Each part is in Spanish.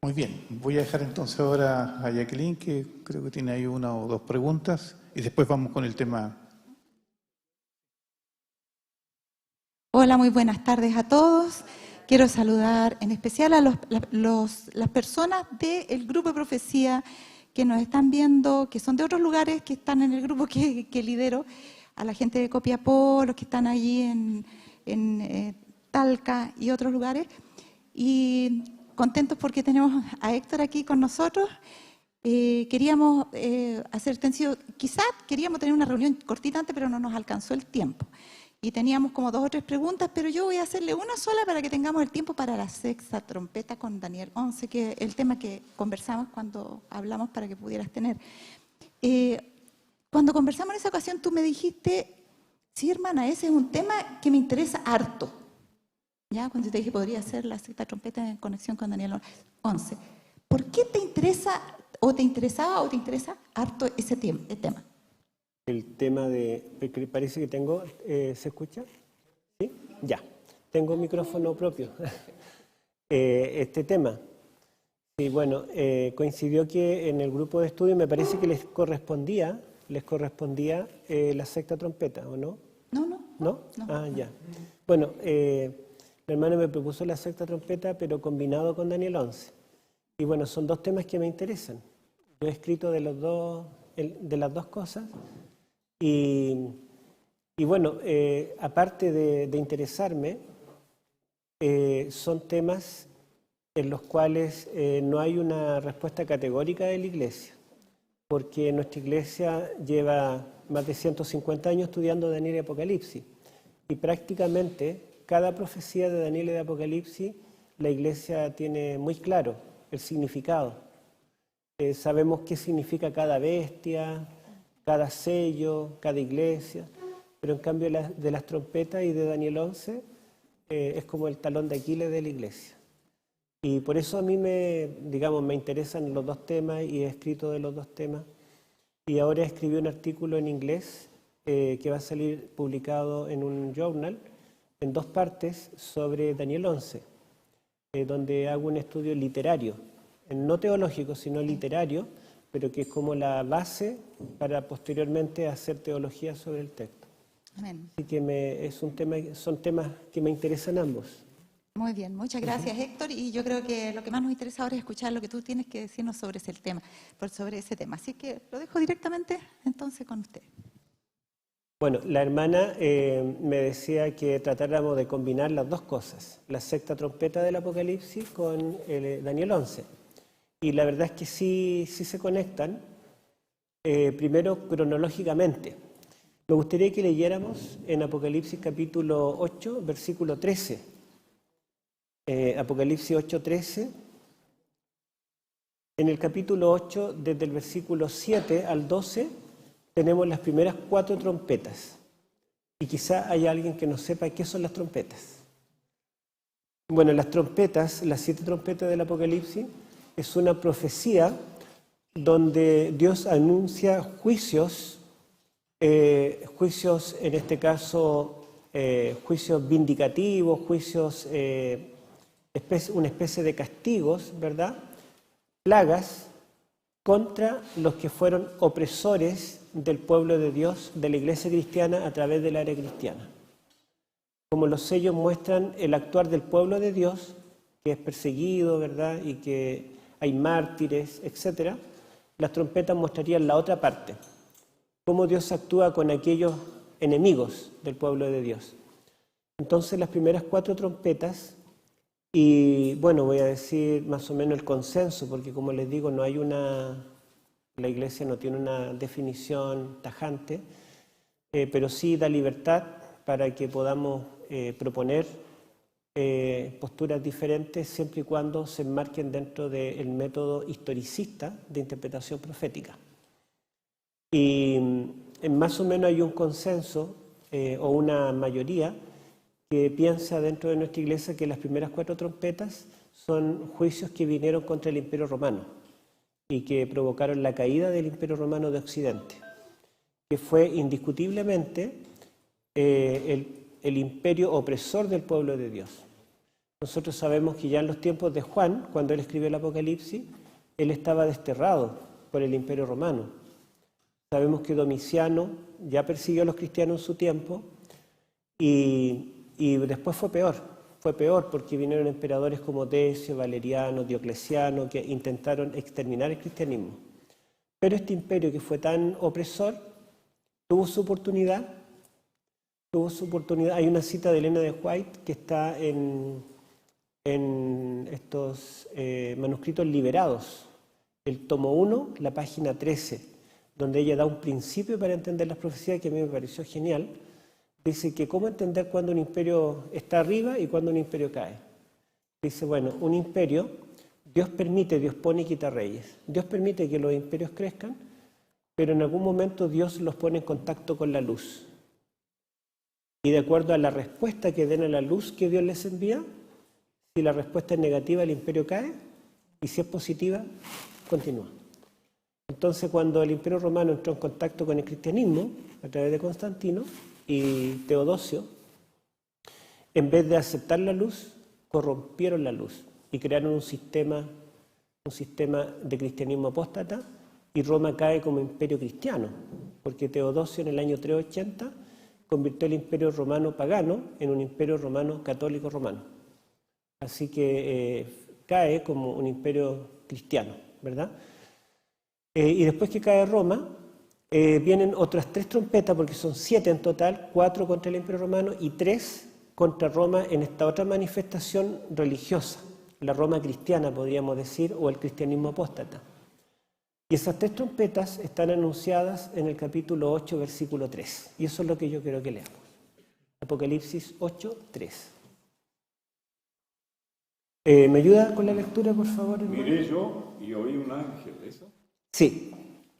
Muy bien, voy a dejar entonces ahora a Jacqueline, que creo que tiene ahí una o dos preguntas, y después vamos con el tema. Hola, muy buenas tardes a todos. Quiero saludar en especial a las personas del grupo de profecía que nos están viendo, que son de otros lugares, que están en el grupo que lidero, a la gente de Copiapó, los que están allí en Talca y otros lugares. Y contentos porque tenemos a Héctor aquí con nosotros. Queríamos hacer extensivo, quizás queríamos tener una reunión cortita antes, pero no nos alcanzó el tiempo. Y teníamos como 2 o 3 preguntas, pero yo voy a hacerle una sola para que tengamos el tiempo para la sexta trompeta con Daniel 11, que es el tema que conversamos cuando hablamos para que pudieras tener. Cuando conversamos en esa ocasión, tú me dijiste, sí, hermana, ese es un tema que me interesa harto. ¿Ya? Cuando te dije, podría ser la sexta trompeta en conexión con Daniel 11. ¿Por qué te interesa, o te interesaba, o te interesa harto ese tema? El tema de, parece que tengo, ¿se escucha? ¿Sí? Ya, tengo micrófono propio. Este tema. Sí, bueno, coincidió que en el grupo de estudio me parece que les correspondía la sexta trompeta, ¿o no? No. ¿No? Ah, ya. Bueno, el hermano me propuso la sexta trompeta, pero combinado con Daniel 11. Y bueno, son 2 temas que me interesan. Yo he escrito de las dos cosas. Y bueno, aparte de interesarme, son temas en los cuales no hay una respuesta categórica de la Iglesia, porque nuestra Iglesia lleva más de 150 años estudiando Daniel y Apocalipsis, y prácticamente cada profecía de Daniel y de Apocalipsis la Iglesia tiene muy claro el significado. Sabemos qué significa cada bestia, cada sello, cada iglesia, pero en cambio de las trompetas y de Daniel 11 es como el talón de Aquiles de la iglesia. Y por eso a mí me interesan los 2 temas y he escrito de los 2 temas. Y ahora escribí un artículo en inglés que va a salir publicado en un journal en 2 partes sobre Daniel 11, donde hago un estudio literario, no teológico, sino literario, pero que es como la base para posteriormente hacer teología sobre el texto. Amén. Así que son temas que me interesan ambos. Muy bien, muchas gracias, Héctor. Y yo creo que lo que más nos interesa ahora es escuchar lo que tú tienes que decirnos sobre ese tema. Así que lo dejo directamente entonces con usted. Bueno, la hermana me decía que tratáramos de combinar las 2 cosas, la sexta trompeta del Apocalipsis con Daniel 11. Y la verdad es que sí se conectan, primero cronológicamente. Me gustaría que leyéramos en Apocalipsis capítulo 8, versículo 13. Apocalipsis 8, 13. En el capítulo 8, desde el versículo 7 al 12, tenemos las primeras 4 trompetas. Y quizá haya alguien que no sepa qué son las trompetas. Bueno, las trompetas, las 7 trompetas del Apocalipsis, es una profecía donde Dios anuncia juicios, en este caso, juicios vindicativos, juicios, una especie de castigos, ¿verdad? Plagas contra los que fueron opresores del pueblo de Dios, de la iglesia cristiana a través de la era cristiana. Como los sellos muestran el actuar del pueblo de Dios, que es perseguido, ¿verdad? Y que hay mártires, etc. Las trompetas mostrarían la otra parte, cómo Dios actúa con aquellos enemigos del pueblo de Dios. Entonces las primeras 4 trompetas, y bueno, voy a decir más o menos el consenso, porque como les digo, la iglesia no tiene una definición tajante, pero sí da libertad para que podamos proponer posturas diferentes siempre y cuando se enmarquen dentro del método historicista de interpretación profética. Y más o menos hay un consenso o una mayoría que piensa dentro de nuestra iglesia que las primeras 4 trompetas son juicios que vinieron contra el Imperio Romano y que provocaron la caída del Imperio Romano de Occidente, que fue indiscutiblemente el imperio opresor del pueblo de Dios. Nosotros sabemos que ya en los tiempos de Juan, cuando él escribió el Apocalipsis, él estaba desterrado por el Imperio Romano. Sabemos que Domiciano ya persiguió a los cristianos en su tiempo y después fue peor porque vinieron emperadores como Decio, Valeriano, Diocleciano, que intentaron exterminar el cristianismo. Pero este imperio que fue tan opresor tuvo su oportunidad. Hay una cita de Elena de White que está en estos manuscritos liberados, el tomo 1, la página 13, donde ella da un principio para entender las profecías que a mí me pareció genial. Dice que cómo entender cuando un imperio está arriba y cuando un imperio cae. Dice, bueno, un imperio, Dios pone y quita reyes. Dios permite que los imperios crezcan, pero en algún momento Dios los pone en contacto con la luz. Y de acuerdo a la respuesta que den a la luz que Dios les envía, si la respuesta es negativa, el imperio cae, y si es positiva, continúa. Entonces, cuando el Imperio Romano entró en contacto con el cristianismo, a través de Constantino y Teodosio, en vez de aceptar la luz, corrompieron la luz y crearon un sistema de cristianismo apóstata, y Roma cae como imperio cristiano, porque Teodosio en el año 380 convirtió el imperio romano pagano en un imperio romano católico romano. Así que cae como un imperio cristiano, ¿verdad? Y después que cae Roma, vienen otras 3 trompetas, porque son 7 en total, 4 contra el Imperio Romano y 3 contra Roma en esta otra manifestación religiosa, la Roma cristiana, podríamos decir, o el cristianismo apóstata. Y esas 3 trompetas están anunciadas en el capítulo 8, versículo 3. Y eso es lo que yo quiero que leamos. Apocalipsis 8, 3. ¿Me ayuda con la lectura, por favor, hermano? Miré yo y oí un ángel, ¿eso? Sí.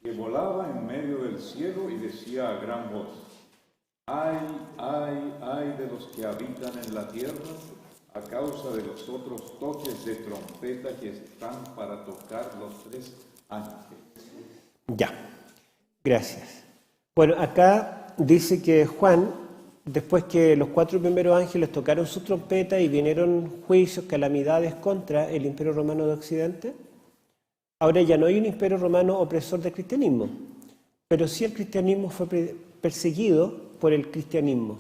Que volaba en medio del cielo y decía a gran voz: ay, ay, ay de los que habitan en la tierra a causa de los otros toques de trompeta que están para tocar los 3 ángeles. Ya, gracias. Bueno, acá dice que Juan, después que los 4 primeros ángeles tocaron su trompeta y vinieron juicios, calamidades contra el Imperio Romano de Occidente, ahora ya no hay un imperio romano opresor del cristianismo, pero sí el cristianismo fue perseguido por el cristianismo.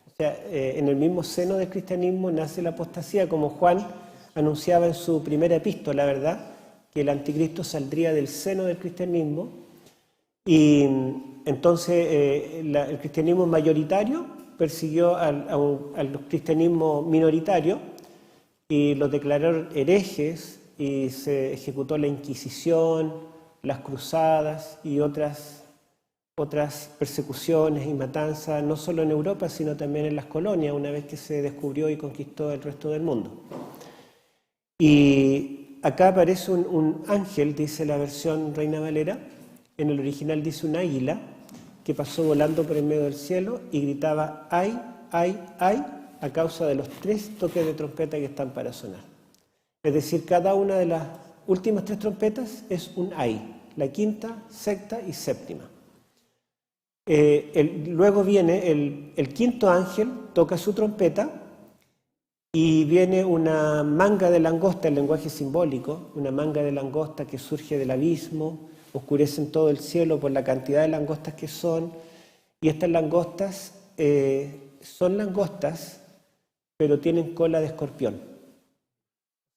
O sea, en el mismo seno del cristianismo nace la apostasía, como Juan anunciaba en su primera epístola, ¿verdad?, que el anticristo saldría del seno del cristianismo, y entonces el cristianismo mayoritario persiguió al cristianismo minoritario y los declararon herejes, y se ejecutó la Inquisición, las cruzadas y otras persecuciones y matanzas, no solo en Europa, sino también en las colonias, una vez que se descubrió y conquistó el resto del mundo. Y acá aparece un ángel, dice la versión Reina Valera, en el original dice un águila, que pasó volando por el medio del cielo y gritaba ay, ay, ay, a causa de los 3 toques de trompeta que están para sonar. Es decir, cada una de las últimas 3 trompetas es un ay, la quinta, sexta y séptima. Luego viene el quinto ángel, toca su trompeta y viene una manga de langosta, el lenguaje simbólico, una manga de langosta que surge del abismo, oscurecen todo el cielo por la cantidad de langostas que son, y estas langostas son langostas, pero tienen cola de escorpión.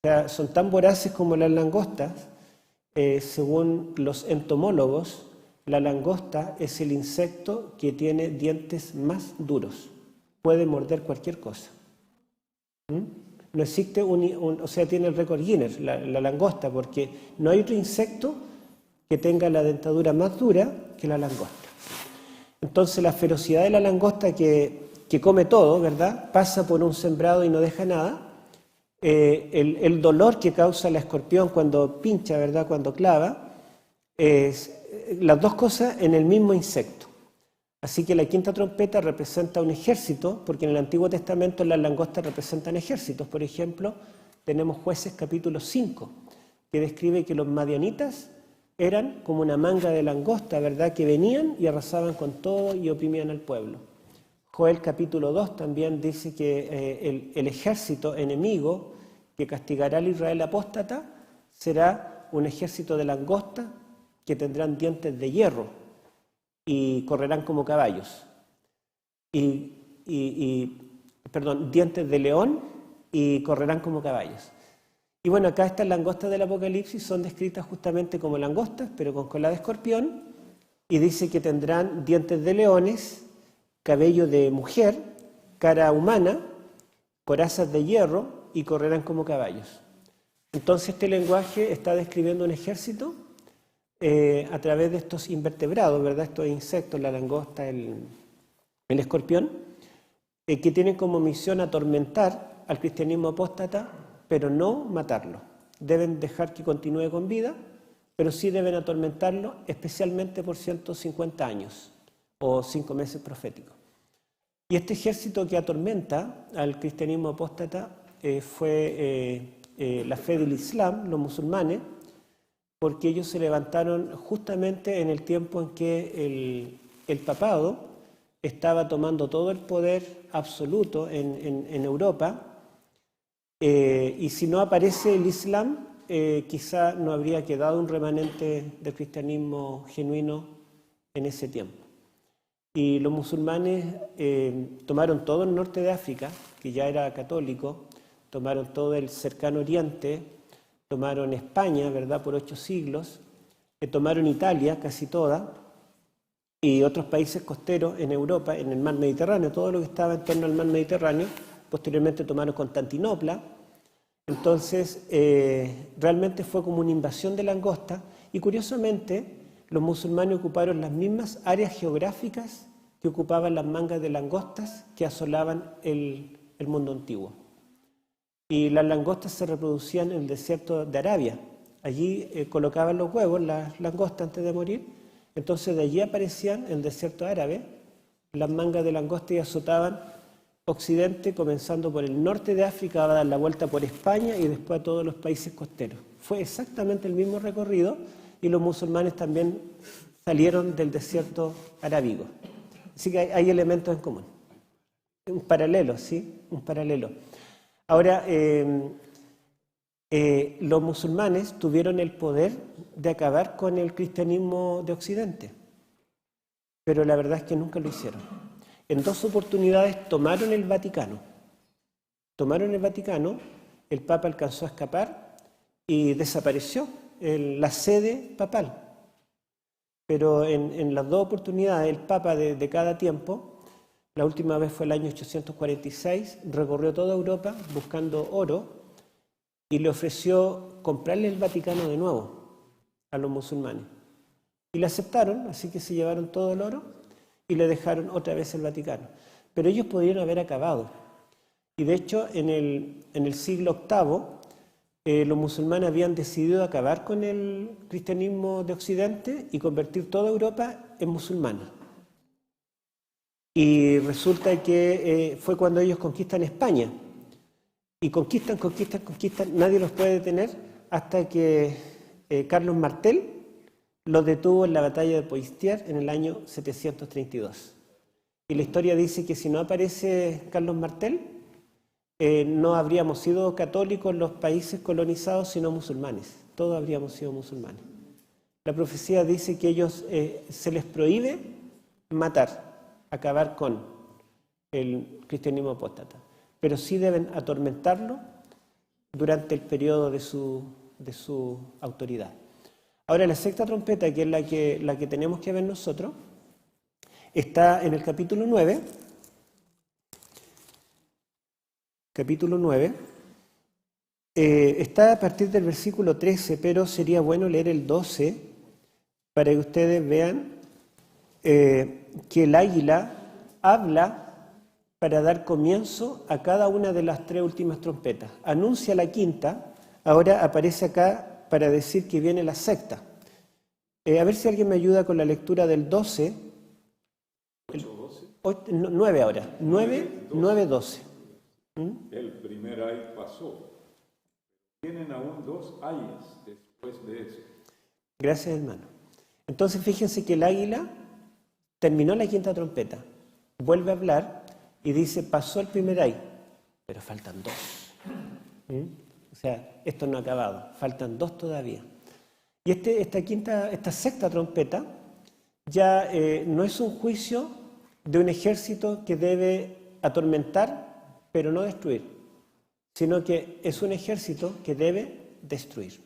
O sea, son tan voraces como las langostas. Según los entomólogos, la langosta es el insecto que tiene dientes más duros. Puede morder cualquier cosa. No existe o sea, tiene el récord Guinness, la langosta, porque no hay otro insecto que tenga la dentadura más dura que la langosta. Entonces, la ferocidad de la langosta que come todo, ¿verdad?, pasa por un sembrado y no deja nada. El dolor que causa el escorpión cuando pincha, ¿verdad?, cuando clava, es las 2 cosas en el mismo insecto. Así que la quinta trompeta representa un ejército, porque en el Antiguo Testamento las langostas representan ejércitos. Por ejemplo, tenemos Jueces capítulo 5, que describe que los madianitas eran como una manga de langosta, ¿verdad?, que venían y arrasaban con todo y oprimían al pueblo. Joel capítulo 2 también dice que el ejército enemigo que castigará al Israel apóstata será un ejército de langosta que tendrán dientes de hierro y correrán como caballos. Dientes de león y correrán como caballos. Y bueno, acá estas langostas del Apocalipsis son descritas justamente como langostas, pero con cola de escorpión, y dice que tendrán dientes de leones, cabello de mujer, cara humana, corazas de hierro y correrán como caballos. Entonces este lenguaje está describiendo un ejército a través de estos invertebrados, ¿verdad? Estos insectos, la langosta, el escorpión, que tienen como misión atormentar al cristianismo apóstata, pero no matarlo. Deben dejar que continúe con vida, pero sí deben atormentarlo, especialmente por 150 años o 5 meses proféticos. Y este ejército que atormenta al cristianismo apóstata fue la fe del Islam, los musulmanes, porque ellos se levantaron justamente en el tiempo en que el papado estaba tomando todo el poder absoluto en Europa, y si no aparece el Islam, quizá no habría quedado un remanente del cristianismo genuino en ese tiempo. Y los musulmanes tomaron todo el norte de África, que ya era católico, tomaron todo el cercano oriente, tomaron España, ¿verdad?, por 8 siglos, tomaron Italia, casi toda, y otros países costeros en Europa, en el mar Mediterráneo, todo lo que estaba en torno al mar Mediterráneo. Posteriormente tomaron Constantinopla. Entonces, realmente fue como una invasión de langosta, y curiosamente los musulmanes ocuparon las mismas áreas geográficas que ocupaban las mangas de langostas que asolaban el mundo antiguo. Y las langostas se reproducían en el desierto de Arabia. Allí colocaban los huevos, las langostas, antes de morir. Entonces de allí aparecían en el desierto árabe las mangas de langosta y azotaban Occidente, comenzando por el norte de África, va a dar la vuelta por España y después a todos los países costeros. Fue exactamente el mismo recorrido, y los musulmanes también salieron del desierto arábigo. Así que hay elementos en común. Un paralelo, ¿sí? Un paralelo. Ahora, los musulmanes tuvieron el poder de acabar con el cristianismo de Occidente, pero la verdad es que nunca lo hicieron. En 2 oportunidades tomaron el Vaticano. El Papa alcanzó a escapar y desapareció la sede papal. Pero en las 2 oportunidades, el Papa de cada tiempo, la última vez fue el año 846, recorrió toda Europa buscando oro y le ofreció comprarle el Vaticano de nuevo a los musulmanes. Y le aceptaron, así que se llevaron todo el oro y le dejaron otra vez el Vaticano. Pero ellos podrían haber acabado. Y de hecho, en el siglo VIII, los musulmanes habían decidido acabar con el cristianismo de Occidente y convertir toda Europa en musulmana. Y resulta que fue cuando ellos conquistan España. Y conquistan, nadie los puede detener hasta que Carlos Martel los detuvo en la batalla de Poitiers en el año 732. Y la historia dice que si no aparece Carlos Martel, no habríamos sido católicos los países colonizados, sino musulmanes. Todos habríamos sido musulmanes. La profecía dice que ellos se les prohíbe matar, acabar con el cristianismo apóstata, pero sí deben atormentarlo durante el periodo de su autoridad. Ahora, la 6ª trompeta, que es la que tenemos que ver nosotros, está en el capítulo 9. Capítulo 9. Está a partir del versículo 13, pero sería bueno leer el 12 para que ustedes vean que el águila habla para dar comienzo a cada una de las 3 últimas trompetas. Anuncia la 5ª, ahora aparece acá para decir que viene la 6ª. A ver si alguien me ayuda con la lectura del 12. 9 ahora. 9, 12. El primer ay pasó. Tienen aún 2 ayes después de eso. Gracias, hermano. Entonces fíjense que el águila terminó la 5ª trompeta. Vuelve a hablar y dice, pasó el primer ay, pero faltan 2. O sea, esto no ha acabado, faltan 2 todavía. Y esta sexta trompeta ya no es un juicio de un ejército que debe atormentar, pero no destruir, sino que es un ejército que debe destruir.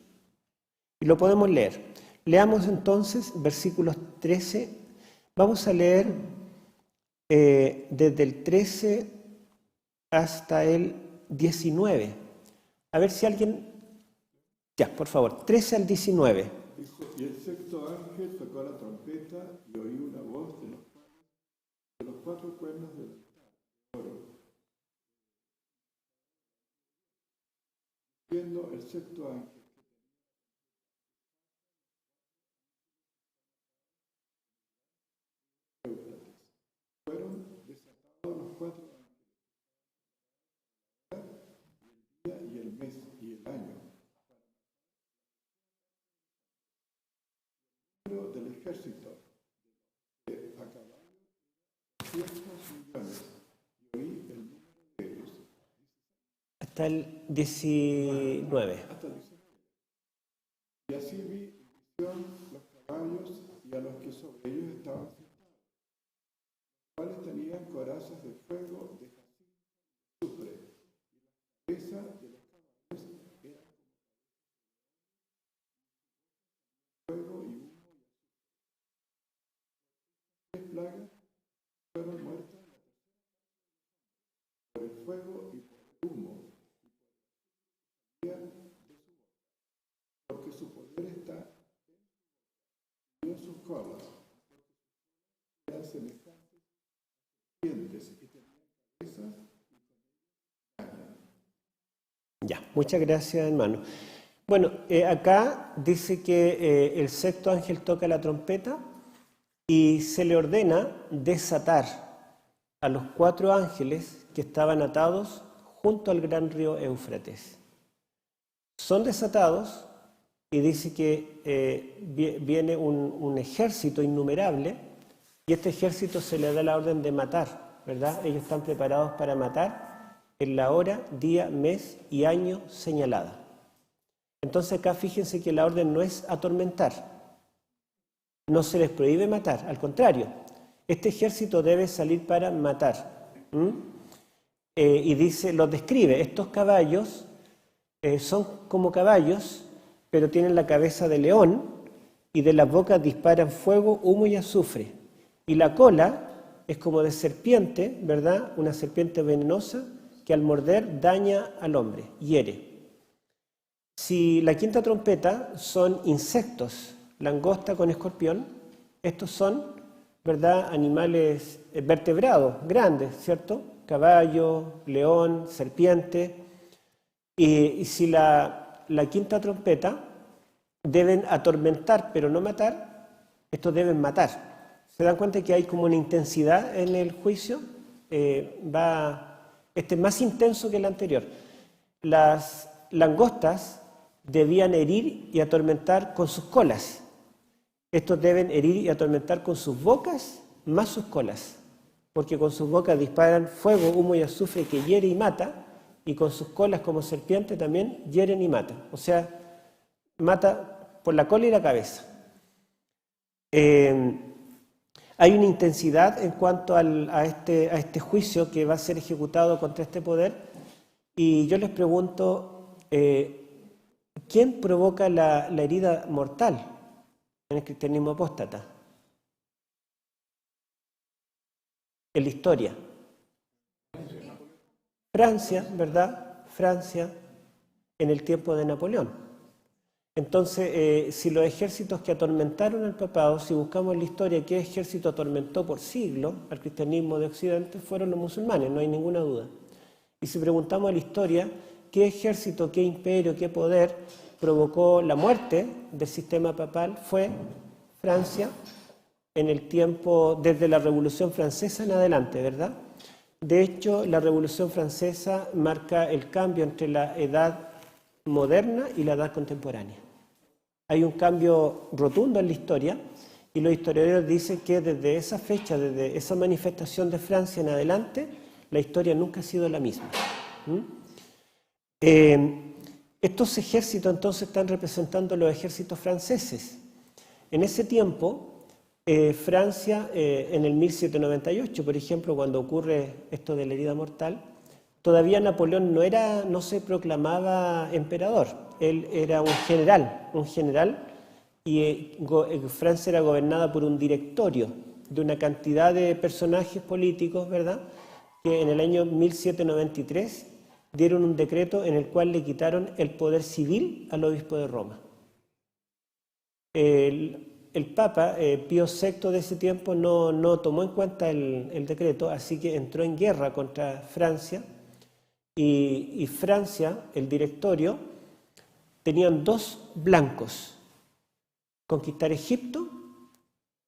Y lo podemos leer. Leamos entonces versículos 13. Vamos a leer desde el 13 hasta el 19. A ver si alguien... Ya, por favor, 13 al 19. Dice, y el sexto ángel tocó la trompeta y oí una voz de los 4 cuernos del oro, diciendo el sexto ángel, fueron desatados los 4 ángeles, el día y el mes y el año, del ejército a caballo 200 millones y oí el número de ellos Hasta el 19. hasta el 19. Y así vi en visión los caballos y a los que sobre ellos estaban sentados, los cuales tenían corazas de fuego, de jacinto y azufre, y las cabezas de los caballos eran como fuego y humo. 3 plagas fueron muertas por el fuego y por el humo y por el de su boca, porque su poder está en su boca y en sus colas, porque sus colas eran semejantes a serpientes y tenían cabezas y con ellas dañan. Ya, muchas gracias, hermano. Bueno, acá dice que el sexto ángel toca la trompeta y se le ordena desatar a los 4 ángeles que estaban atados junto al gran río Éufrates. Son desatados y dice que viene un ejército innumerable y este ejército se le da la orden de matar, ¿verdad? Ellos están preparados para matar en la hora, día, mes y año señalada. Entonces acá fíjense que la orden no es atormentar. No se les prohíbe matar, al contrario, este ejército debe salir para matar. Y dice, los describe, estos caballos son como caballos, pero tienen la cabeza de león y de las bocas disparan fuego, humo y azufre. Y la cola es como de serpiente, ¿verdad? Una serpiente venenosa que al morder daña al hombre, hiere. Si la quinta trompeta son insectos, langosta con escorpión, estos son, ¿verdad?, animales vertebrados, grandes, ¿cierto? Caballo, león, serpiente. Y si la quinta trompeta deben atormentar pero no matar, estos deben matar. ¿Se dan cuenta que hay como una intensidad en el juicio? Este es más intenso que el anterior. Las langostas debían herir y atormentar con sus colas. Estos deben herir y atormentar con sus bocas más sus colas, porque con sus bocas disparan fuego, humo y azufre que hiere y mata, y con sus colas como serpiente también hieren y matan. O sea, mata por la cola y la cabeza. Hay una intensidad en cuanto a este juicio que va a ser ejecutado contra este poder, y yo les pregunto, ¿quién provoca la herida mortal en el cristianismo apóstata? En la historia. Francia, ¿verdad? Francia en el tiempo de Napoleón. Entonces, si los ejércitos que atormentaron al papado, si buscamos en la historia qué ejército atormentó por siglos al cristianismo de Occidente, fueron los musulmanes, no hay ninguna duda. Y si preguntamos a la historia qué ejército, qué imperio, qué poder provocó la muerte del sistema papal, fue Francia en el tiempo, desde la Revolución Francesa en adelante, ¿verdad? De hecho, la Revolución Francesa marca el cambio entre la edad moderna y la edad contemporánea. Hay un cambio rotundo en la historia y los historiadores dicen que desde esa fecha, desde esa manifestación de Francia en adelante, La historia nunca ha sido la misma. Estos ejércitos entonces están representando los ejércitos franceses. En ese tiempo, Francia, en el 1798, por ejemplo, cuando ocurre esto de la herida mortal, todavía Napoleón no se proclamaba emperador. Él era un general, y Francia era gobernada por un directorio de una cantidad de personajes políticos, ¿verdad?, que en el año 1793 dieron un decreto en el cual le quitaron el poder civil al obispo de Roma. El Papa Pío VI de ese tiempo no tomó en cuenta el decreto, así que entró en guerra contra Francia, y Francia, el directorio, tenían dos blancos: conquistar Egipto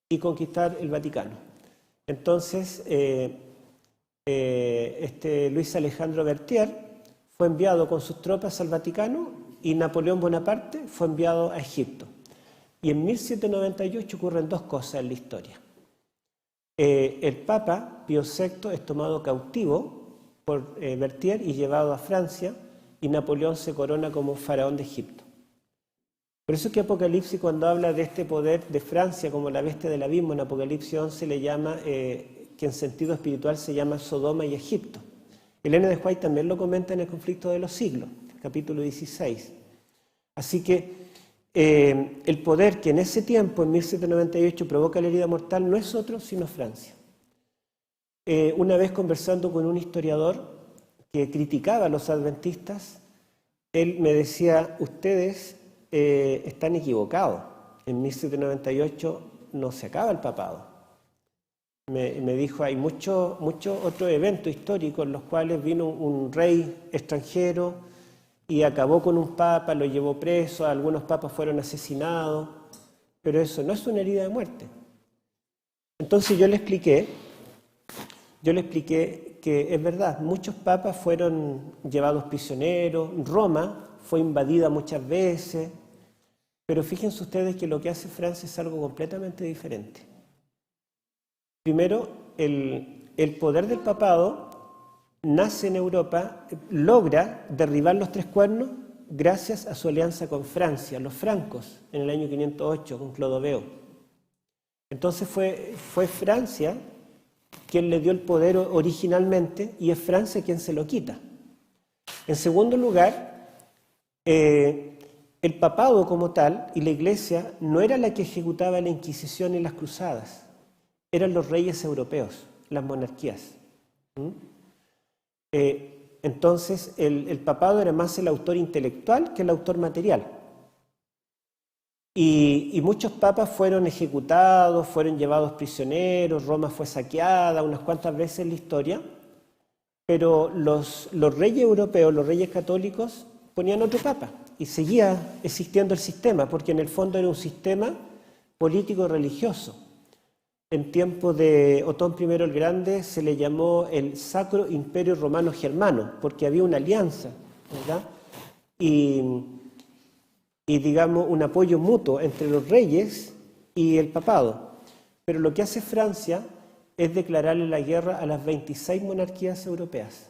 y conquistar el Vaticano. Entonces, Luis Alejandro Berthier fue enviado con sus tropas al Vaticano y Napoleón Bonaparte fue enviado a Egipto. Y en 1798 ocurren dos cosas en la historia. El Papa Pío VI es tomado cautivo por Berthier y llevado a Francia, y Napoleón se corona como faraón de Egipto. Por eso es que Apocalipsis, cuando habla de este poder de Francia como la bestia del abismo, en Apocalipsis 11 le llama, que en sentido espiritual se llama Sodoma y Egipto. Elena de White también lo comenta en el Conflicto de los Siglos, capítulo 16. Así que el poder que en ese tiempo, en 1798, provoca la herida mortal no es otro sino Francia. Una vez conversando con un historiador que criticaba a los adventistas, él me decía: ustedes están equivocados, en 1798 no se acaba el papado. Me dijo: hay muchos otros eventos históricos en los cuales vino un rey extranjero y acabó con un papa, lo llevó preso, algunos papas fueron asesinados, pero eso no es una herida de muerte. Entonces yo le expliqué que es verdad, muchos papas fueron llevados prisioneros, Roma fue invadida muchas veces, pero fíjense ustedes que lo que hace Francia es algo completamente diferente. Primero, el poder del papado nace en Europa, logra derribar los tres cuernos gracias a su alianza con Francia, los francos, en el año 508, con Clodoveo. Entonces fue Francia quien le dio el poder originalmente, y es Francia quien se lo quita. En segundo lugar, el papado como tal y la Iglesia no era la que ejecutaba la Inquisición y las cruzadas, eran los reyes europeos, las monarquías. Entonces el papado era más el autor intelectual que el autor material. Y muchos papas fueron ejecutados, fueron llevados prisioneros, Roma fue saqueada unas cuantas veces en la historia, pero los reyes europeos, los reyes católicos, ponían otro papa y seguía existiendo el sistema, porque en el fondo era un sistema político-religioso. En tiempo de Otón I el Grande se le llamó el Sacro Imperio Romano Germano, porque había una alianza, ¿verdad? Y digamos un apoyo mutuo entre los reyes y el papado. Pero lo que hace Francia es declararle la guerra a las 26 monarquías europeas.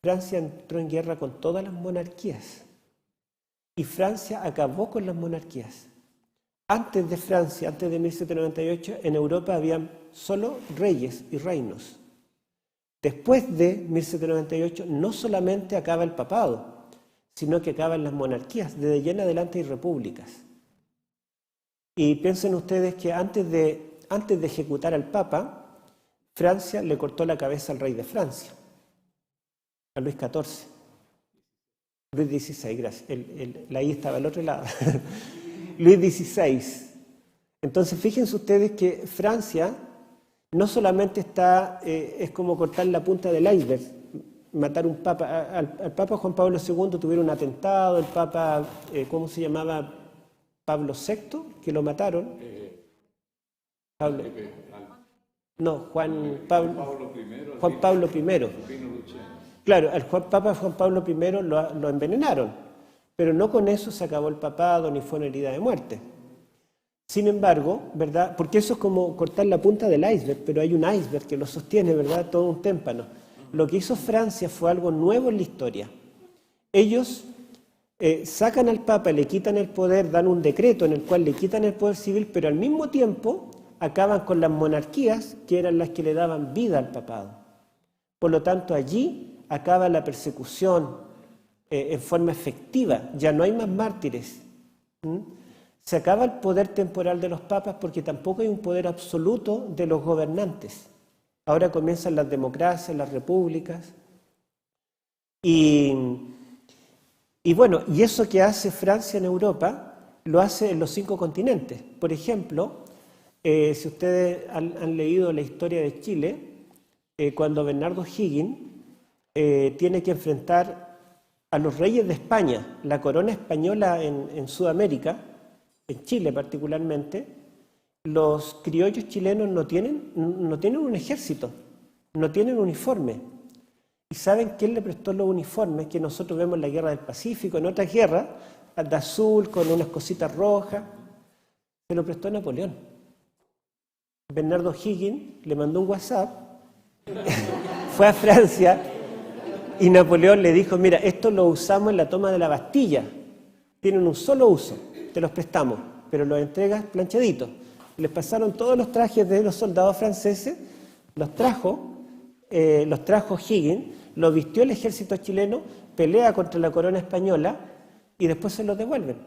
Francia entró en guerra con todas las monarquías y Francia acabó con las monarquías. Antes de Francia, antes de 1798, en Europa habían solo reyes y reinos. Después de 1798 no solamente acaba el papado, sino que acaban las monarquías, desde allí en adelante hay repúblicas. Y piensen ustedes que antes de ejecutar al Papa, Francia le cortó la cabeza al rey de Francia, a Luis XIV. Luis XVI, gracias. La I estaba al otro lado. Luis XVI. Entonces fíjense ustedes que Francia no solamente es como cortar la punta del iceberg, matar un papa. Al Papa Juan Pablo II tuvieron un atentado, el Papa, ¿cómo se llamaba? Pablo VI, que lo mataron. Juan Pablo I. Claro, al Papa Juan Pablo I lo envenenaron, pero no con eso se acabó el papado ni fue una herida de muerte. Sin embargo, ¿verdad? Porque eso es como cortar la punta del iceberg, pero hay un iceberg que lo sostiene, ¿verdad? Todo un témpano. Lo que hizo Francia fue algo nuevo en la historia. Ellos sacan al Papa, le quitan el poder, dan un decreto en el cual le quitan el poder civil, pero al mismo tiempo acaban con las monarquías, que eran las que le daban vida al papado. Por lo tanto, allí acaba la persecución en forma efectiva, ya no hay más mártires. Se acaba el poder temporal de los papas porque tampoco hay un poder absoluto de los gobernantes. Ahora comienzan las democracias, las repúblicas. Y bueno, y eso que hace Francia en Europa, lo hace en los 5 continentes. Por ejemplo, si ustedes han leído la historia de Chile, cuando Bernardo O'Higgins tiene que enfrentar a los reyes de España, la corona española en Sudamérica, en Chile particularmente, los criollos chilenos no tienen un ejército, no tienen uniforme. ¿Y saben quién le prestó los uniformes que nosotros vemos en la Guerra del Pacífico, en otras guerras, de azul, con unas cositas rojas? Se lo prestó Napoleón. Bernardo O'Higgins le mandó un WhatsApp, fue a Francia y Napoleón le dijo, mira, esto lo usamos en la toma de la Bastilla, tienen un solo uso, te los prestamos, pero los entregas planchaditos. Les pasaron todos los trajes de los soldados franceses, los trajo O'Higgins, los vistió el ejército chileno, pelea contra la corona española y después se los devuelven.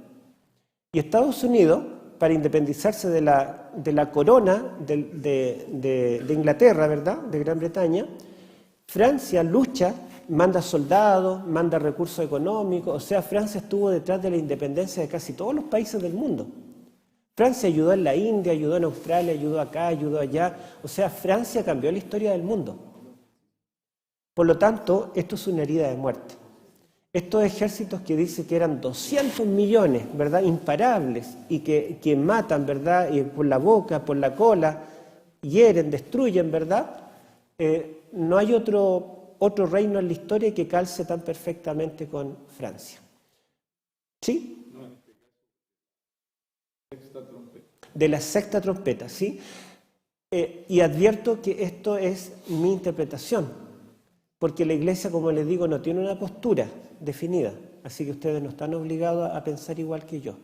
Y Estados Unidos, para independizarse de la corona de Inglaterra, ¿verdad?, de Gran Bretaña, Francia lucha, manda soldados, manda recursos económicos, o sea, Francia estuvo detrás de la independencia de casi todos los países del mundo. Francia ayudó en la India, ayudó en Australia, ayudó acá, ayudó allá, o sea, Francia cambió la historia del mundo. Por lo tanto, esto es una herida de muerte. Estos ejércitos que dice que eran 200 millones, ¿verdad?, imparables, y que matan, ¿verdad?, y por la boca, por la cola, hieren, destruyen, ¿verdad?, no hay otro reino en la historia que calce tan perfectamente con Francia. ¿Sí? De la sexta trompeta, ¿sí? Y advierto que esto es mi interpretación, porque la Iglesia, como les digo, no tiene una postura definida, así que ustedes no están obligados a pensar igual que yo.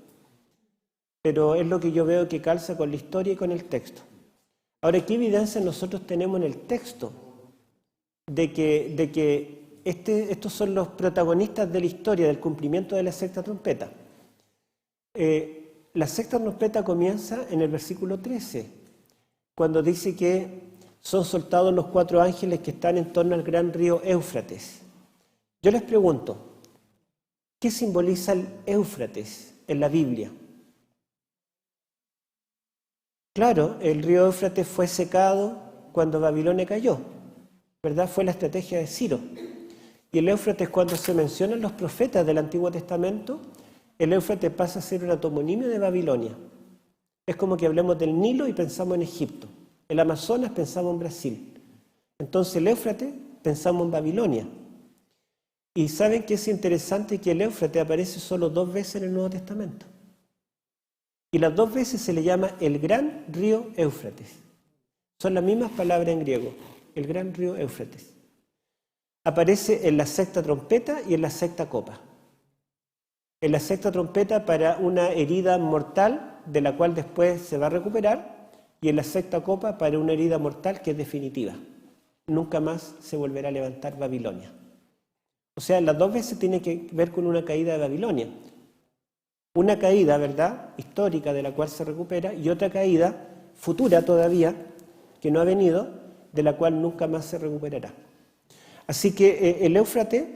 Pero es lo que yo veo que calza con la historia y con el texto. Ahora, ¿qué evidencia nosotros tenemos en el texto de que estos son los protagonistas de la historia, del cumplimiento de la sexta trompeta? La sexta trompeta comienza en el versículo 13, cuando dice que son soltados los 4 ángeles que están en torno al gran río Éufrates. Yo les pregunto, ¿qué simboliza el Éufrates en la Biblia? Claro, el río Éufrates fue secado cuando Babilonia cayó, ¿verdad? Fue la estrategia de Ciro. Y el Éufrates, cuando se mencionan los profetas del Antiguo Testamento, el Éufrates pasa a ser una toponimia de Babilonia. Es como que hablemos del Nilo y pensamos en Egipto. El Amazonas pensamos en Brasil. Entonces el Éufrates pensamos en Babilonia. Y saben que es interesante que el Éufrates aparece solo 2 veces en el Nuevo Testamento. Y las 2 veces se le llama el gran río Éufrates. Son las mismas palabras en griego, el gran río Éufrates. Aparece en la sexta trompeta y en la sexta copa. En la sexta trompeta para una herida mortal de la cual después se va a recuperar, y en la sexta copa para una herida mortal que es definitiva. Nunca más se volverá a levantar Babilonia. O sea, las 2 veces tiene que ver con una caída de Babilonia. Una caída, ¿verdad?, histórica de la cual se recupera, y otra caída futura todavía, que no ha venido, de la cual nunca más se recuperará. Así que el Éufrates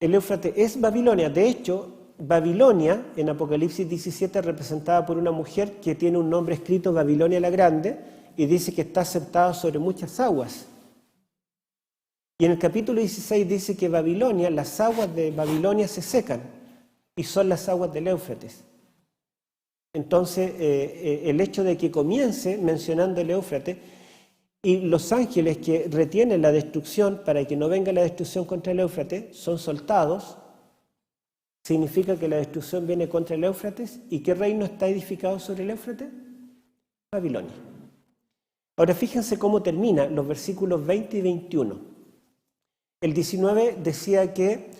es Babilonia. De hecho, Babilonia, en Apocalipsis 17, representada por una mujer que tiene un nombre escrito Babilonia la Grande, y dice que está sentada sobre muchas aguas. Y en el capítulo 16 dice que Babilonia, las aguas de Babilonia se secan, y son las aguas del Éufrates. Entonces, el hecho de que comience mencionando el Éufrates, y los ángeles que retienen la destrucción para que no venga la destrucción contra el Éufrates son soltados, significa que la destrucción viene contra el Éufrates. ¿Y qué reino está edificado sobre el Éufrates? Babilonia. Ahora fíjense cómo termina los versículos 20 y 21. El 19 decía que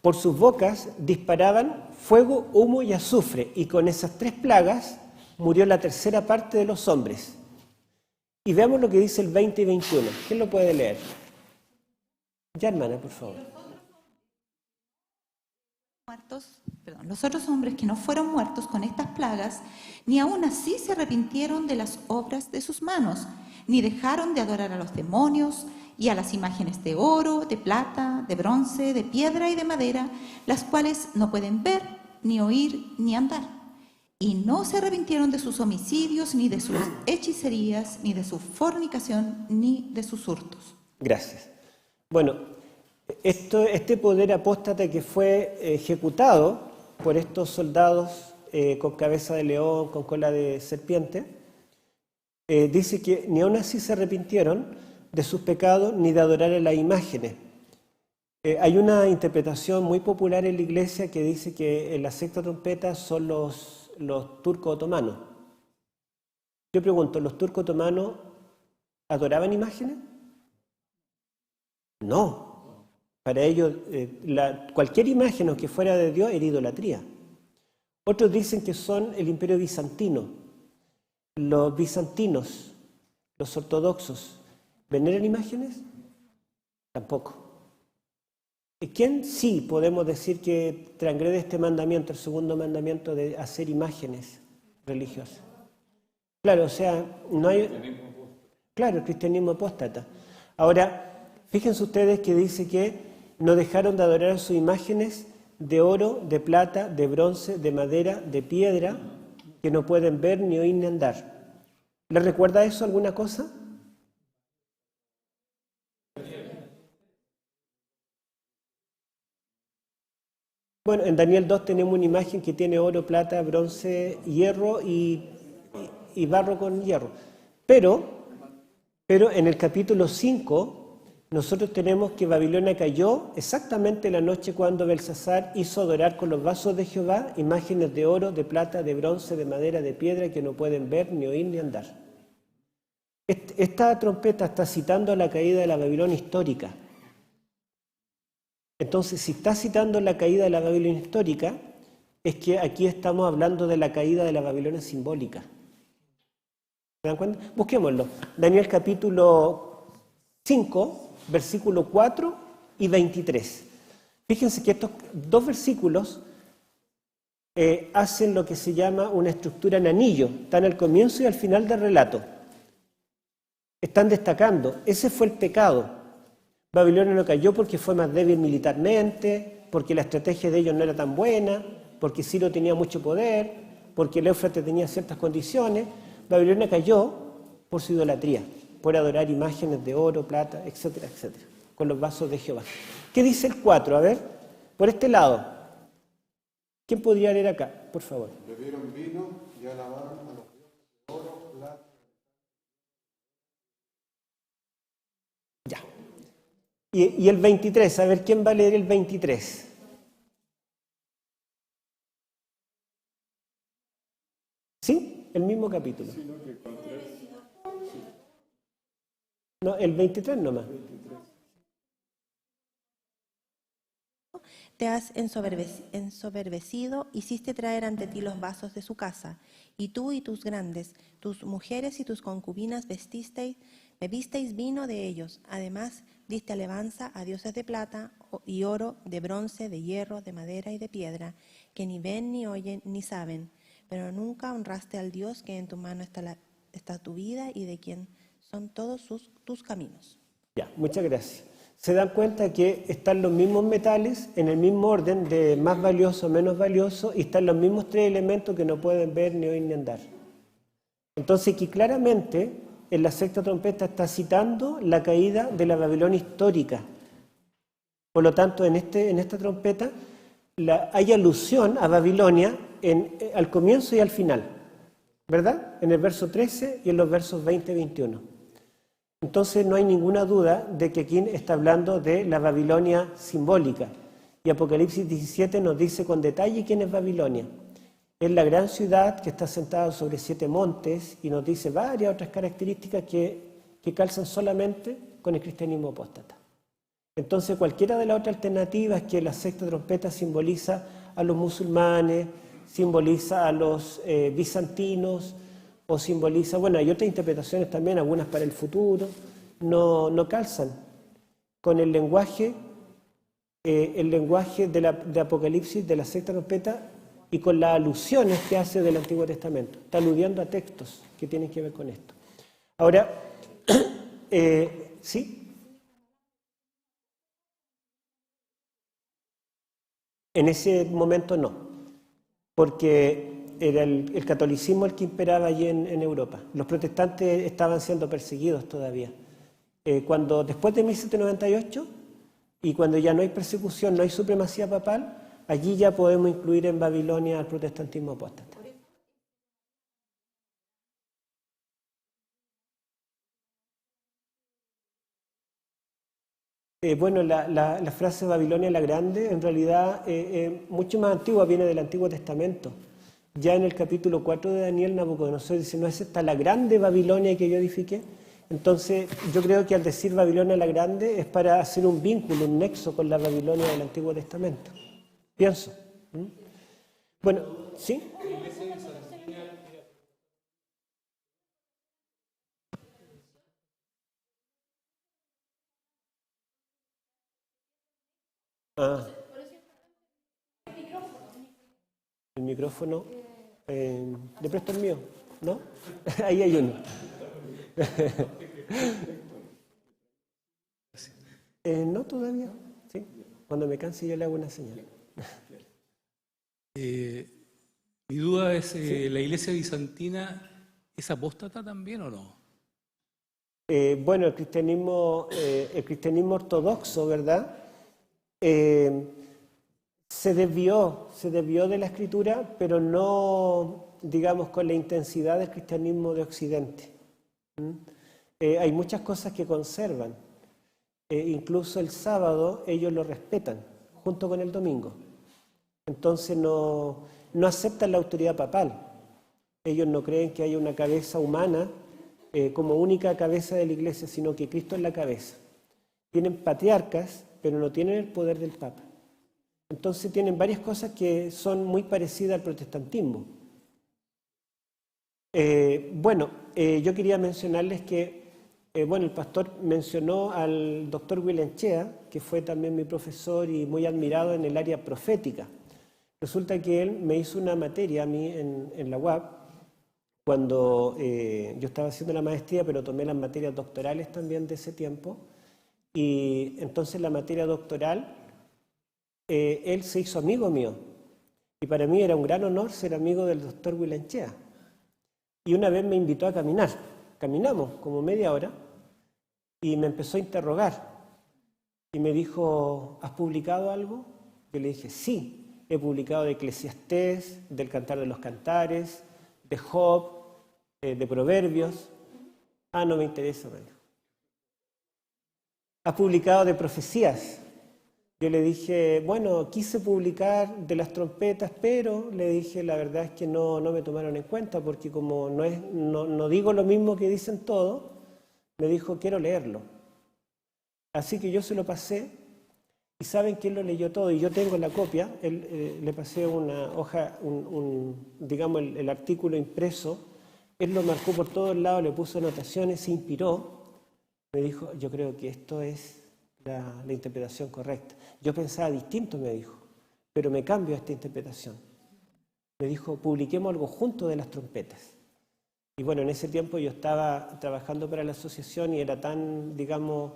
por sus bocas disparaban fuego, humo y azufre, y con esas 3 plagas murió la tercera parte de los hombres. Y veamos lo que dice el 20 y 21. ¿Quién lo puede leer? Ya, hermana, por favor. Los otros hombres que no fueron muertos con estas plagas, ni aun así se arrepintieron de las obras de sus manos, ni dejaron de adorar a los demonios y a las imágenes de oro, de plata, de bronce, de piedra y de madera, las cuales no pueden ver, ni oír, ni andar. Y no se arrepintieron de sus homicidios, ni de sus hechicerías, ni de su fornicación, ni de sus hurtos. Gracias. Bueno, este poder apóstata que fue ejecutado por estos soldados con cabeza de león, con cola de serpiente, dice que ni aun así se arrepintieron de sus pecados ni de adorar a las imágenes. Hay una interpretación muy popular en la iglesia que dice que la sexta trompeta son los turcos otomanos. Yo pregunto, ¿los turcos otomanos adoraban imágenes? No. Para ellos, cualquier imagen, aunque fuera de Dios, era idolatría. Otros dicen que son el imperio bizantino. Los bizantinos, los ortodoxos, ¿veneran imágenes? Tampoco. ¿Quién sí podemos decir que transgrede este mandamiento, el segundo mandamiento de hacer imágenes religiosas? Claro, o sea, no hay... Claro, el cristianismo apóstata. Ahora, fíjense ustedes que dice que no dejaron de adorar sus imágenes de oro, de plata, de bronce, de madera, de piedra, que no pueden ver, ni oír, ni andar. ¿Les recuerda eso alguna cosa? Bueno, en Daniel 2 tenemos una imagen que tiene oro, plata, bronce, hierro y barro con hierro. Pero en el capítulo 5 nosotros tenemos que Babilonia cayó exactamente la noche cuando Belsasar hizo adorar con los vasos de Jehová imágenes de oro, de plata, de bronce, de madera, de piedra que no pueden ver, ni oír, ni andar. Esta trompeta está citando a la caída de la Babilonia histórica. Entonces, si está citando la caída de la Babilonia histórica, es que aquí estamos hablando de la caída de la Babilonia simbólica. ¿Se dan cuenta? Busquémoslo. Daniel capítulo 5, versículo 4 y 23. Fíjense que estos 2 versículos hacen lo que se llama una estructura en anillo. Están al comienzo y al final del relato. Están destacando, ese fue el pecado. Babilonia no cayó porque fue más débil militarmente, porque la estrategia de ellos no era tan buena, porque Ciro tenía mucho poder, porque el Éufrates tenía ciertas condiciones. Babilonia cayó por su idolatría, por adorar imágenes de oro, plata, etcétera, etcétera, con los vasos de Jehová. ¿Qué dice el 4? A ver, por este lado. ¿Quién podría leer acá, por favor? Bebieron vino y alabaron a los dioses de oro, plata. Ya. Y el 23, a ver, ¿quién va a leer el 23? ¿Sí? El mismo capítulo. No, el 23 nomás. Te has ensoberbecido, hiciste traer ante ti los vasos de su casa, y tú y tus grandes, tus mujeres y tus concubinas bebisteis vino de ellos. Además, diste alabanza a dioses de plata y oro, de bronce, de hierro, de madera y de piedra, que ni ven, ni oyen, ni saben. Pero nunca honraste al Dios que en tu mano está tu vida y de quien son todos tus caminos. Ya, muchas gracias. Se dan cuenta que están los mismos metales en el mismo orden de más valioso, menos valioso, y están los mismos 3 elementos que no pueden ver, ni oír, ni andar. Entonces, aquí claramente en la sexta trompeta está citando la caída de la Babilonia histórica. Por lo tanto, en esta trompeta hay alusión a Babilonia al comienzo y al final, ¿verdad? En el verso 13 y en los versos 20 y 21. Entonces no hay ninguna duda de que aquí está hablando de la Babilonia simbólica. Y Apocalipsis 17 nos dice con detalle quién es Babilonia. Es la gran ciudad que está sentada sobre 7 montes y nos dice varias otras características que calzan solamente con el cristianismo apóstata. Entonces, cualquiera de las otras alternativas, que la sexta trompeta simboliza a los musulmanes, simboliza a los bizantinos, o simboliza, bueno, hay otras interpretaciones también, algunas para el futuro, no calzan con el lenguaje de Apocalipsis, de la sexta trompeta, y con las alusiones que hace del Antiguo Testamento. Está aludiendo a textos que tienen que ver con esto. Ahora, ¿sí? En ese momento no, porque era el catolicismo el que imperaba allí en Europa. Los protestantes estaban siendo perseguidos todavía. Después de 1798, y cuando ya no hay persecución, no hay supremacía papal, allí ya podemos incluir en Babilonia al protestantismo apóstata. Bueno, la frase Babilonia la Grande en realidad mucho más antigua, viene del Antiguo Testamento. Ya en el capítulo 4 de Daniel, Nabucodonosor dice, ¿no es esta la grande Babilonia que yo edifiqué? Entonces, yo creo que al decir Babilonia la Grande es para hacer un vínculo, un nexo con la Babilonia del Antiguo Testamento. Pienso. Bueno, ¿sí? Ah. El micrófono. Le presto el mío, ¿no? Ahí hay uno. No, todavía. ¿Sí? Cuando me canse yo le hago una señal. Mi duda es, ¿la iglesia bizantina es apóstata también o no? Bueno, el cristianismo ortodoxo, ¿verdad? Se desvió de la Escritura, pero no, digamos, con la intensidad del cristianismo de Occidente. Hay muchas cosas que conservan. Incluso el sábado ellos lo respetan, junto con el domingo. Entonces no aceptan la autoridad papal. Ellos no creen que haya una cabeza humana como única cabeza de la iglesia, sino que Cristo es la cabeza. Tienen patriarcas, pero no tienen el poder del Papa. Entonces tienen varias cosas que son muy parecidas al protestantismo. Yo quería mencionarles que, el pastor mencionó al doctor Willenchea, que fue también mi profesor y muy admirado en el área profética. Resulta que él me hizo una materia a mí en la UAP, cuando yo estaba haciendo la maestría, pero tomé las materias doctorales también de ese tiempo, y entonces la materia doctoral, él se hizo amigo mío, y para mí era un gran honor ser amigo del doctor Willenchea. Y una vez me invitó a caminar, caminamos como media hora, y me empezó a interrogar, y me dijo, ¿has publicado algo? Yo le dije, sí, he publicado de Eclesiastés, del Cantar de los Cantares, de Job, de Proverbios. Ah, no me interesa, me dijo. ¿Has publicado de profecías? Yo le dije, bueno, quise publicar de las trompetas, pero le dije, la verdad es que no me tomaron en cuenta, porque como no digo lo mismo que dicen todos, me dijo, quiero leerlo. Así que yo se lo pasé, y saben que él lo leyó todo, y yo tengo la copia. Le pasé una hoja, digamos, el artículo impreso. Él lo marcó por todos lados, le puso anotaciones, se inspiró. Me dijo, yo creo que esto es la interpretación correcta. Yo pensaba distinto, me dijo, pero me cambio a esta interpretación. Me dijo, publiquemos algo junto de las trompetas. Y bueno, en ese tiempo yo estaba trabajando para la asociación y era tan, digamos,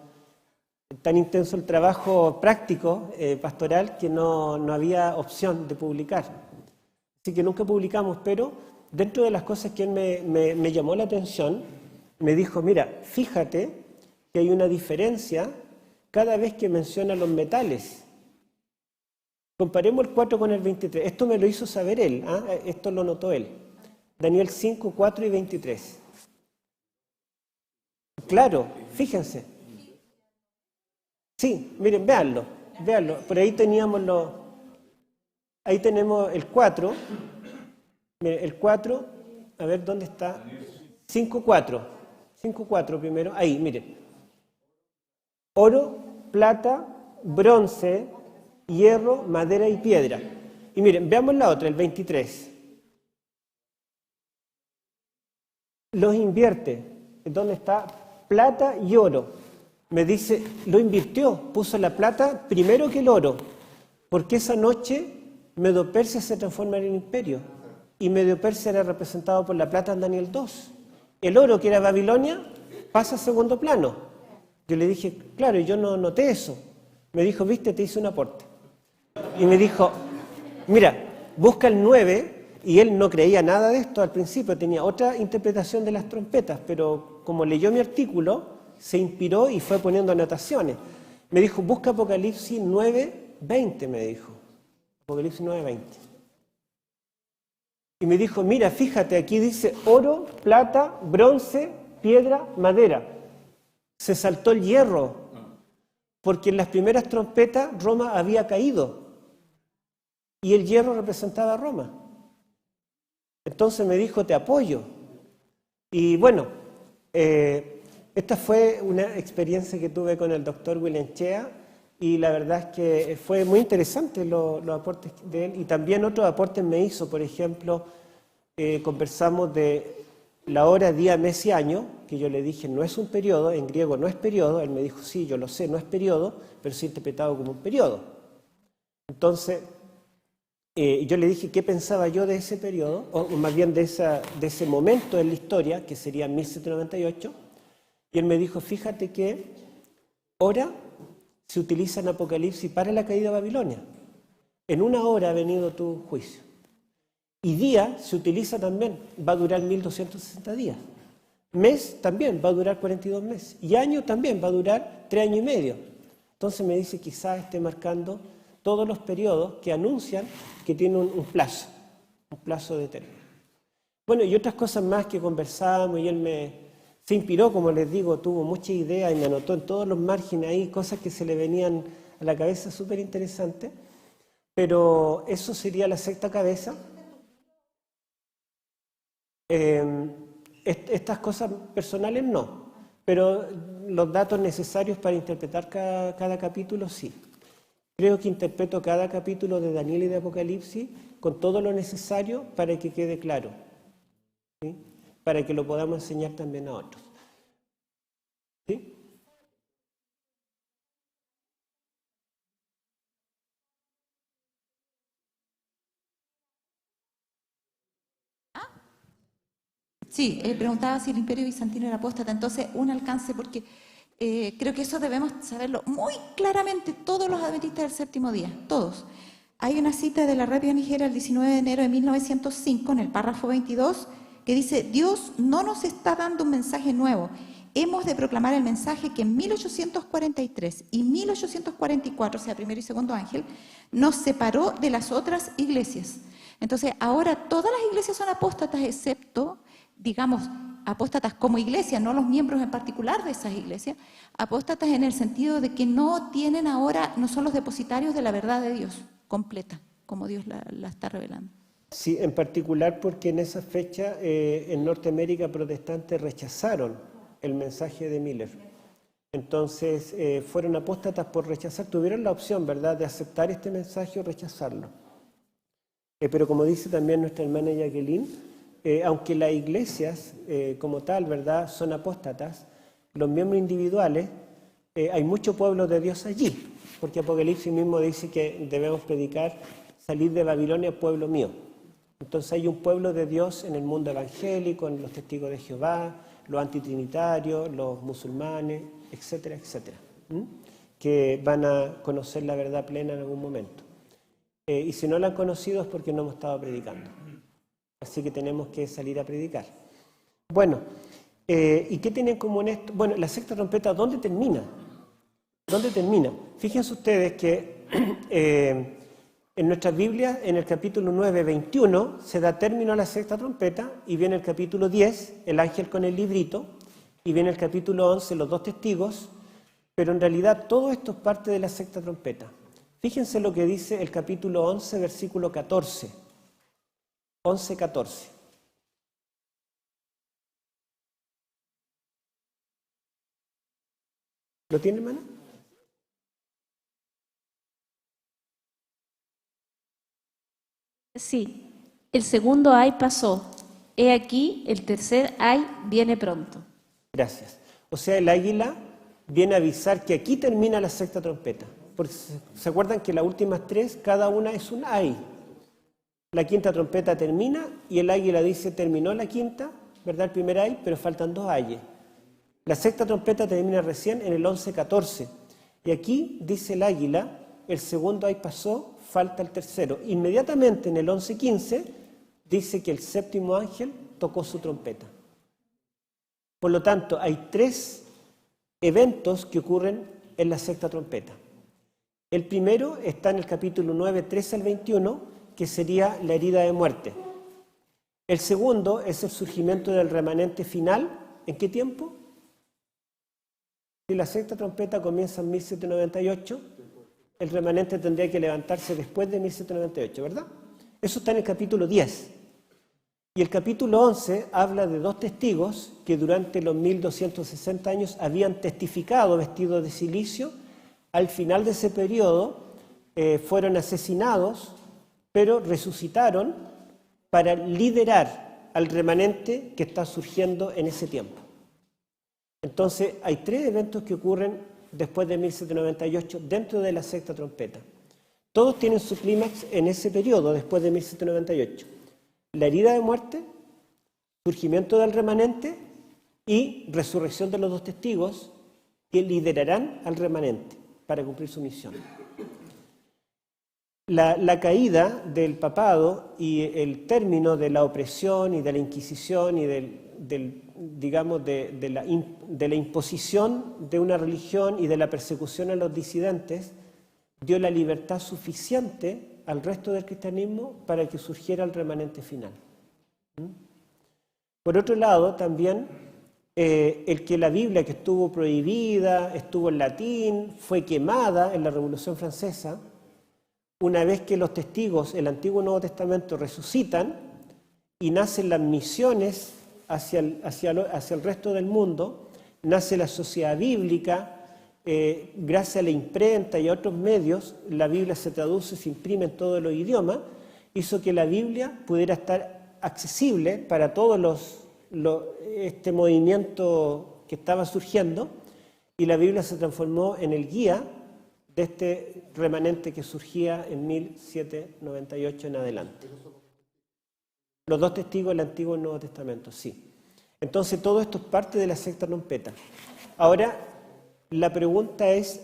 tan intenso el trabajo práctico, pastoral, que no había opción de publicar. Así que nunca publicamos, pero dentro de las cosas que él me llamó la atención, me dijo, mira, fíjate que hay una diferencia cada vez que menciona los metales. Comparemos el 4 con el 23. Esto me lo hizo saber él, esto lo notó él. Daniel 5, 4 y 23. Claro, fíjense. Sí, miren, véanlo. Por ahí teníamos ahí tenemos el 4. Miren, el 4, a ver dónde está. 5, 4. 5, 4 primero. Ahí, miren. Oro, plata, bronce, hierro, madera y piedra. Y miren, veamos la otra, el 23. Los invierte. ¿Dónde está? Plata y oro. Me dice, lo invirtió, puso la plata primero que el oro, porque esa noche Medo-Persia se transforma en el imperio, y Medo-Persia era representado por la plata en Daniel 2. El oro, que era Babilonia, pasa a segundo plano. Yo le dije, claro, yo no noté eso. Me dijo, viste, te hice un aporte. Y me dijo, mira, busca el 9, y él no creía nada de esto al principio, tenía otra interpretación de las trompetas, pero como leyó mi artículo, se inspiró y fue poniendo anotaciones. Me dijo, busca Apocalipsis 9:20, me dijo. Apocalipsis 9:20. Y me dijo, mira, fíjate, aquí dice oro, plata, bronce, piedra, madera. Se saltó el hierro, porque en las primeras trompetas Roma había caído, y el hierro representaba a Roma. Entonces me dijo, te apoyo. Y bueno, esta fue una experiencia que tuve con el doctor William Chea, y la verdad es que fue muy interesante los aportes de él, y también otros aportes me hizo. Por ejemplo, conversamos de la hora, día, mes y año, que yo le dije, no es un periodo, en griego no es periodo. Él me dijo, sí, yo lo sé, no es periodo, pero sí interpretado como un periodo. Entonces, yo le dije qué pensaba yo de ese periodo, o más bien de ese momento en la historia, que sería 1798, y él me dijo, fíjate que hora se utiliza en Apocalipsis para la caída de Babilonia. En una hora ha venido tu juicio. Y día se utiliza también, va a durar 1260 días. Mes también va a durar 42 meses. Y año también va a durar 3 años y medio. Entonces me dice, quizás esté marcando todos los periodos que anuncian que tienen un plazo de término. Bueno, y otras cosas más que conversábamos, y él se inspiró, como les digo, tuvo muchas ideas y me anotó en todos los márgenes ahí cosas que se le venían a la cabeza súper interesantes. Pero eso sería la sexta cabeza. Estas cosas personales no, pero los datos necesarios para interpretar cada capítulo sí. Creo que interpreto cada capítulo de Daniel y de Apocalipsis con todo lo necesario para que quede claro, ¿sí? Para que lo podamos enseñar también a otros. ¿Sí? Sí, preguntaba si el Imperio Bizantino era apóstata. Entonces, un alcance, porque creo que eso debemos saberlo muy claramente todos los adventistas del séptimo día, todos. Hay una cita de la Rápida Nigera el 19 de enero de 1905, en el párrafo 22, que dice, Dios no nos está dando un mensaje nuevo. Hemos de proclamar el mensaje que en 1843 y 1844, o sea, primero y segundo ángel, nos separó de las otras iglesias. Entonces, ahora todas las iglesias son apóstatas, excepto, digamos, apóstatas como iglesia, no los miembros en particular de esas iglesias, apóstatas en el sentido de que no tienen ahora, no son los depositarios de la verdad de Dios completa, como Dios la está revelando. Sí, en particular porque en esa fecha en Norteamérica protestantes rechazaron el mensaje de Miller. Entonces fueron apóstatas por rechazar, tuvieron la opción, ¿verdad?, de aceptar este mensaje o rechazarlo. Pero como dice también nuestra hermana Jacqueline, aunque las iglesias como tal, ¿verdad?, son apóstatas, los miembros individuales, hay mucho pueblo de Dios allí, porque Apocalipsis mismo dice que debemos predicar, salir de Babilonia, pueblo mío. Entonces hay un pueblo de Dios en el mundo evangélico, en los testigos de Jehová, los antitrinitarios, los musulmanes, etcétera, etcétera, que van a conocer la verdad plena en algún momento. Y si no la han conocido es porque no hemos estado predicando. Así que tenemos que salir a predicar. Bueno, ¿y qué tienen en común esto? Bueno, la sexta trompeta, ¿dónde termina? ¿Dónde termina? Fíjense ustedes que en nuestras Biblias, en el capítulo 9, 21, se da término a la sexta trompeta, y viene el capítulo 10, el ángel con el librito, y viene el capítulo 11, los dos testigos, pero en realidad todo esto es parte de la sexta trompeta. Fíjense lo que dice el capítulo 11, versículo 14. 11, 14. ¿Lo tiene, hermano? Sí, el segundo ay pasó. He aquí, el tercer ay viene pronto. Gracias. O sea, el águila viene a avisar que aquí termina la sexta trompeta. Porque se acuerdan que las últimas tres, cada una es un ay. La quinta trompeta termina y el águila dice, terminó la quinta, ¿verdad? El primer ay, pero faltan dos ayes. La sexta trompeta termina recién en el 11-14. Y aquí dice el águila, el segundo ay pasó, falta el tercero. Inmediatamente en el 11-15 dice que el séptimo ángel tocó su trompeta. Por lo tanto, hay tres eventos que ocurren en la sexta trompeta. El primero está en el capítulo 9, 13 al 21, que sería la herida de muerte. El segundo es el surgimiento del remanente final. ¿En qué tiempo? Si la sexta trompeta comienza en 1798, el remanente tendría que levantarse después de 1798, ¿verdad? Eso está en el capítulo 10. Y el capítulo 11 habla de dos testigos que durante los 1260 años habían testificado vestidos de cilicio. Al final de ese periodo fueron asesinados, pero resucitaron para liderar al remanente que está surgiendo en ese tiempo. Entonces, hay tres eventos que ocurren después de 1798 dentro de la sexta trompeta. Todos tienen su clímax en ese periodo, después de 1798. La herida de muerte, surgimiento del remanente y resurrección de los dos testigos que liderarán al remanente para cumplir su misión. La caída del papado y el término de la opresión y de la Inquisición y de la imposición de una religión y de la persecución a los disidentes dio la libertad suficiente al resto del cristianismo para que surgiera el remanente final. Por otro lado, también el que la Biblia, que estuvo prohibida, estuvo en latín, fue quemada en la Revolución Francesa, una vez que los testigos, el Antiguo y Nuevo Testamento, resucitan y nacen las misiones hacia el resto del mundo, nace la sociedad bíblica, gracias a la imprenta y a otros medios, la Biblia se traduce, se imprime en todos los idiomas, hizo que la Biblia pudiera estar accesible para todos este movimiento que estaba surgiendo, y la Biblia se transformó en el guía de este remanente que surgía en 1798 en adelante. Los dos testigos del Antiguo y el Nuevo Testamento, sí. Entonces todo esto es parte de la sexta trompeta. Ahora, la pregunta es,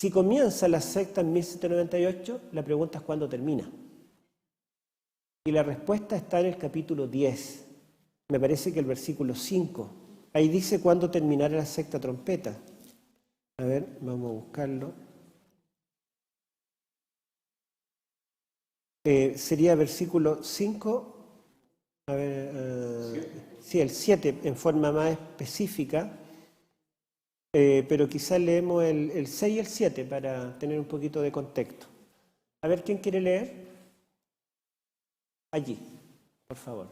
si comienza la sexta en 1798, la pregunta es ¿cuándo termina? Y la respuesta está en el capítulo 10. Me parece que el versículo 5. Ahí dice cuándo terminará la sexta trompeta. A ver, vamos a buscarlo. Sería versículo 5. A ver, sí, el 7 en forma más específica. Pero quizás leemos el 6 y el 7 para tener un poquito de contexto. A ver, ¿quién quiere leer? Allí, por favor.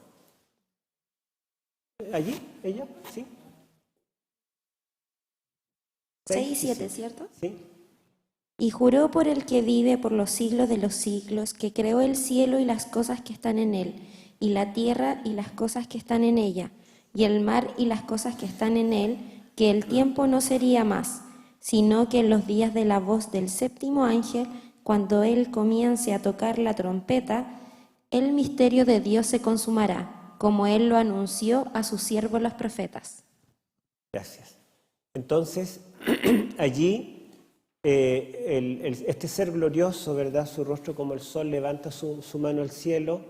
¿Allí? ¿Ella? ¿Sí? 6 y 7, ¿cierto? Sí. Y juró por el que vive por los siglos de los siglos, que creó el cielo y las cosas que están en él, y la tierra y las cosas que están en ella, y el mar y las cosas que están en él, que el tiempo no sería más, sino que en los días de la voz del séptimo ángel, cuando él comience a tocar la trompeta, el misterio de Dios se consumará, como él lo anunció a sus siervos los profetas. Gracias. Entonces, allí, este ser glorioso, ¿verdad? Su rostro como el sol, levanta su mano al cielo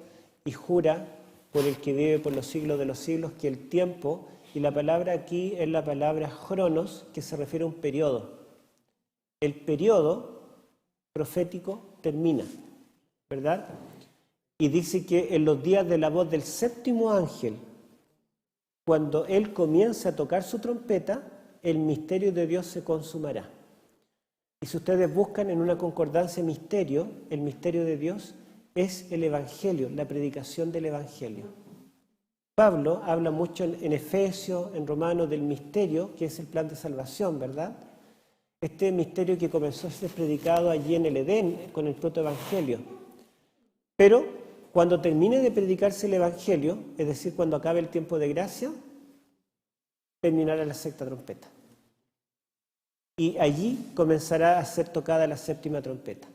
y jura por el que vive por los siglos de los siglos que el tiempo, y la palabra aquí es la palabra cronos, que se refiere a un periodo. El periodo profético termina, ¿verdad? Y dice que en los días de la voz del séptimo ángel, cuando él comience a tocar su trompeta, el misterio de Dios se consumará. Y si ustedes buscan en una concordancia misterio, el misterio de Dios es el Evangelio, la predicación del Evangelio. Pablo habla mucho en Efesios, en Romanos, del misterio, que es el plan de salvación, ¿verdad? Este misterio que comenzó a ser predicado allí en el Edén, con el protoevangelio. Pero Cuando termine de predicarse el Evangelio, es decir, cuando acabe el tiempo de gracia, terminará la sexta trompeta. Y allí comenzará a ser tocada la séptima trompeta.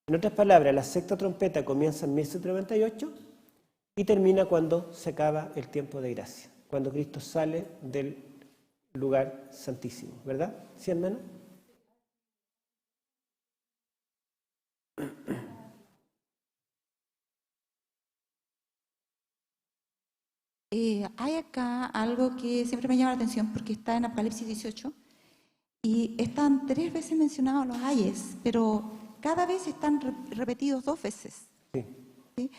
En otras palabras, la sexta trompeta comienza en 1798 y termina cuando se acaba el tiempo de gracia, cuando Cristo sale del lugar santísimo, ¿verdad? ¿Sí, hermano? Hay acá algo que siempre me llama la atención porque está en Apocalipsis 18 y están 3 veces mencionados los ayes, pero cada vez están repetidos 2 veces. Sí. ¿Sí?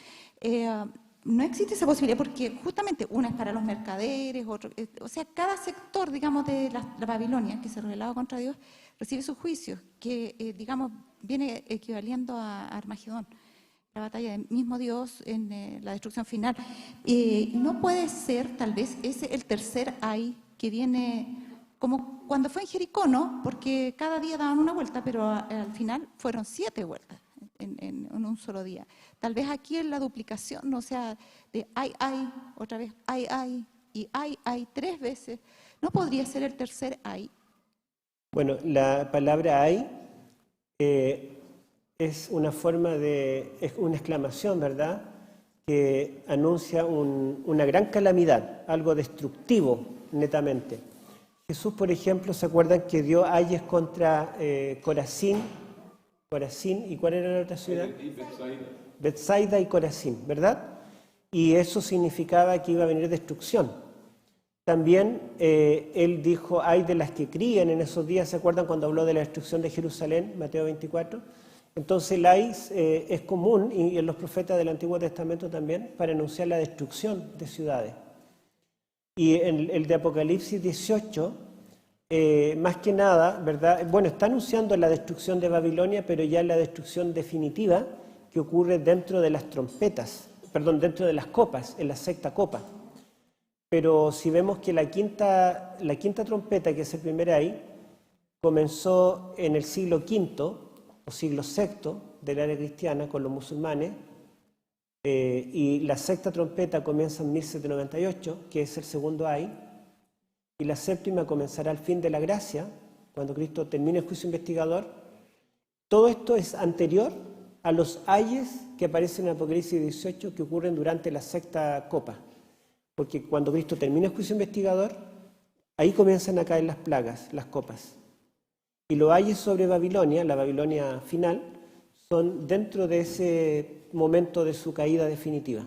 No existe esa posibilidad porque justamente una es para los mercaderes, otro, o sea, cada sector, digamos, de la Babilonia que se rebelaba contra Dios recibe sus juicios, que, digamos, viene equivaliendo a Armagedón, la batalla del mismo Dios en la destrucción final. No puede ser, tal vez, ese el tercer ay que viene como cuando fue en Jericó, ¿no? Porque cada día daban una vuelta, pero al final fueron 7 vueltas en un solo día. Tal vez aquí en la duplicación, o sea, de ay, otra vez ay, y ay 3 veces, ¿no podría ser el tercer ay? Bueno, la palabra ay es una forma es una exclamación, ¿verdad?, que anuncia una gran calamidad, algo destructivo, netamente. Jesús, por ejemplo, ¿se acuerdan que dio ayes contra Corazín, ¿y cuál era la otra ciudad? Betsaida y Corazín, ¿verdad? Y eso significaba que iba a venir destrucción. También él dijo, ay de las que crían en esos días, ¿se acuerdan cuando habló de la destrucción de Jerusalén, Mateo 24? Entonces el ay es común, y en los profetas del Antiguo Testamento también, para anunciar la destrucción de ciudades. Y en el de Apocalipsis 18, más que nada, ¿verdad? Bueno, está anunciando la destrucción de Babilonia, pero ya la destrucción definitiva que ocurre dentro de las trompetas, dentro de las copas, en la sexta copa. Pero si vemos que la quinta trompeta, que es el primer ay, comenzó en el siglo V o siglo VI de la era cristiana con los musulmanes, y la sexta trompeta comienza en 1798, que es el segundo ay, y la séptima comenzará al fin de la gracia, cuando Cristo termine el juicio investigador. Todo esto es anterior a los ayes que aparecen en Apocalipsis 18 que ocurren durante la sexta copa. Porque cuando Cristo termina el juicio investigador, ahí comienzan a caer las plagas, las copas. Y los ayes sobre Babilonia, la Babilonia final, son dentro de ese momento de su caída definitiva.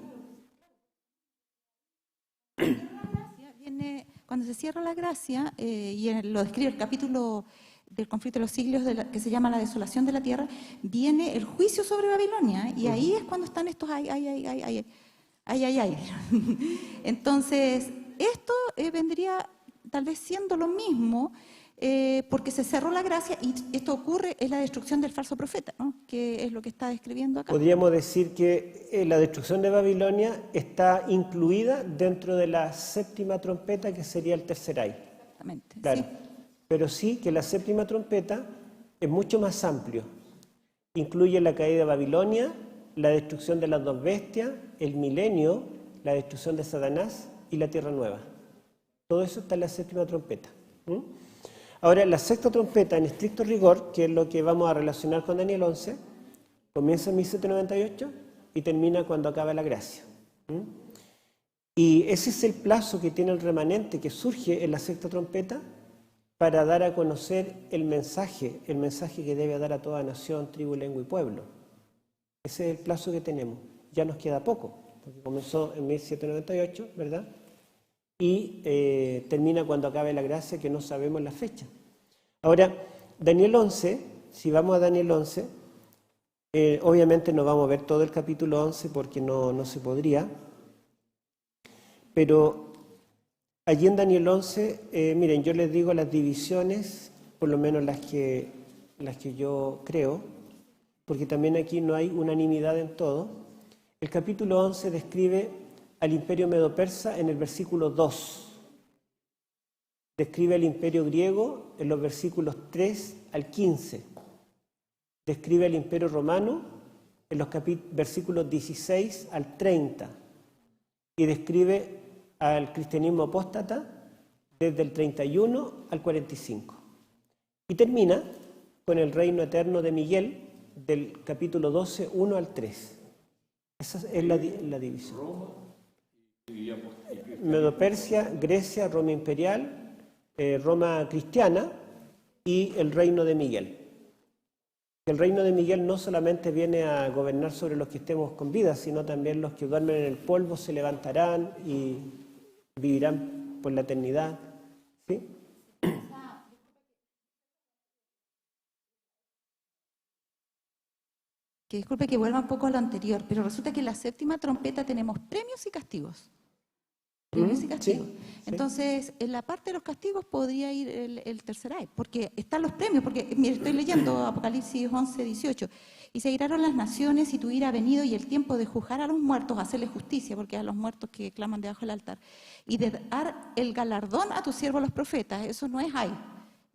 Cuando se cierra la gracia, y lo describe el capítulo del conflicto de los siglos, que se llama la desolación de la tierra, viene el juicio sobre Babilonia, y ahí es cuando están estos ay. Entonces, esto vendría tal vez siendo lo mismo, porque se cerró la gracia y esto ocurre en la destrucción del falso profeta, ¿no? Que es lo que está describiendo acá. Podríamos decir que la destrucción de Babilonia está incluida dentro de la séptima trompeta, que sería el tercer ay. Exactamente. Claro. Sí. Pero sí que la séptima trompeta es mucho más amplio. Incluye la caída de Babilonia, la destrucción de las 2 bestias, el milenio, la destrucción de Satanás y la tierra nueva. Todo eso está en la séptima trompeta. Ahora, la sexta trompeta, en estricto rigor, que es lo que vamos a relacionar con Daniel 11, comienza en 1798 y termina cuando acaba la gracia. Y ese es el plazo que tiene el remanente que surge en la sexta trompeta para dar a conocer el mensaje que debe dar a toda nación, tribu, lengua y pueblo. Ese es el plazo que tenemos. Ya nos queda poco, porque comenzó en 1798, ¿verdad? Y termina cuando acabe la gracia, que no sabemos la fecha. Ahora, Daniel 11, si vamos a Daniel 11, obviamente no vamos a ver todo el capítulo 11 porque no se podría, pero allí en Daniel 11, miren, yo les digo las divisiones, por lo menos las que yo creo, porque también aquí no hay unanimidad en todo. El capítulo 11 describe al imperio medo-persa en el versículo 2. Describe al imperio griego en los versículos 3 al 15. Describe al imperio romano en los versículos 16 al 30 y describe al cristianismo apóstata desde el 31 al 45. Y termina con el reino eterno de Miguel del capítulo 12, 1 al 3. Esa es la división. Medo-Persia, Grecia, Roma imperial, Roma cristiana y el reino de Miguel. El reino de Miguel no solamente viene a gobernar sobre los que estemos con vida, sino también los que duermen en el polvo se levantarán y vivirán por la eternidad. ¿Sí? Que disculpe que vuelva un poco a lo anterior, pero resulta que en la séptima trompeta tenemos premios y castigos. Premios y castigos. Sí, Entonces, en la parte de los castigos podría ir el tercer ay, porque están los premios, porque mire, estoy leyendo Apocalipsis 11, 18, y se airaron las naciones y tu ira ha venido y el tiempo de juzgar a los muertos, hacerles justicia, porque a los muertos que claman debajo del altar, y de dar el galardón a tus siervos los profetas, eso no es ay,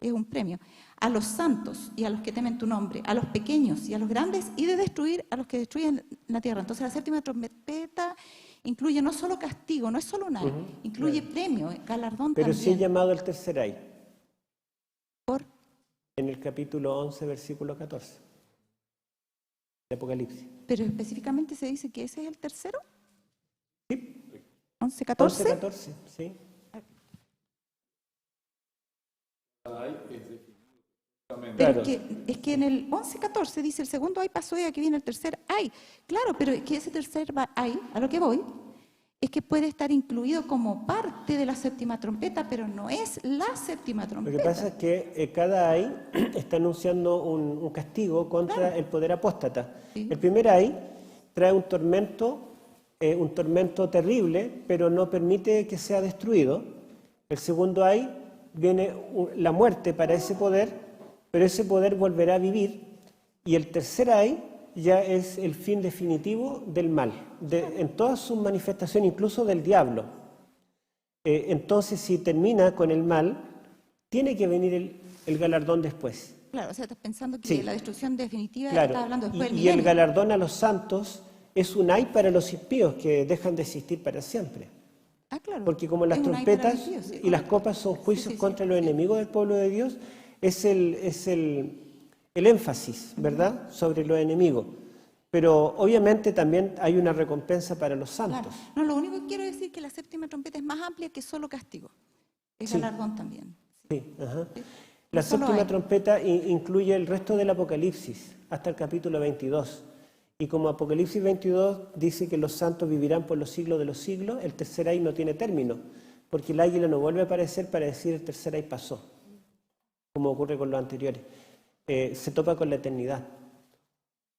es un premio, a los santos y a los que temen tu nombre, a los pequeños y a los grandes, y de destruir a los que destruyen la tierra. Entonces la séptima trompeta incluye no solo castigo, no es solo un ay, incluye premio, galardón pero también. sí es llamado el tercer ay. ¿Por? En el capítulo 11, versículo 14 de Apocalipsis. Pero específicamente se dice que ese es el tercero. Sí. 11, 14. 11, 14, sí. Pero Claro. es que en el 11-14 dice el segundo ay pasó y aquí viene el tercer ay. Claro, pero es que ese tercer ay, a lo que voy, es que puede estar incluido como parte de la séptima trompeta, pero no es la séptima Lo trompeta. que pasa es que cada ay está anunciando un castigo contra el poder apóstata. Sí. El primer ay trae un tormento terrible, pero no permite que sea destruido. El segundo ay viene la muerte para ese poder, pero ese poder volverá a vivir. Y el tercer ay ya es el fin definitivo del mal, en todas sus manifestaciones, incluso del diablo. Entonces, si termina con el mal, tiene que venir el galardón después. Claro, o sea, estás pensando que Sí. la destrucción definitiva Claro, está hablando después del y el milenio. galardón a los santos es un ay para los impíos que dejan de existir para siempre. Ah, claro. Porque como las Es un ay para trompetas los impíos, sí, y las correcto. copas son juicios Sí, sí, sí. contra los enemigos del pueblo de Dios, es el énfasis, ¿verdad?, sobre los enemigos. Pero obviamente también hay una recompensa para los Claro. santos. No, lo único que quiero decir es que la séptima trompeta es más amplia que solo castigo. Es Sí. galardón también. Sí, ajá. Sí. La No solo séptima hay. trompeta incluye el resto del Apocalipsis, hasta el capítulo 22. Y como Apocalipsis 22 dice que los santos vivirán por los siglos de los siglos, el tercer ay no tiene término, porque el águila no vuelve a aparecer para decir el tercer ay pasó, como ocurre con los anteriores. Se topa con la eternidad,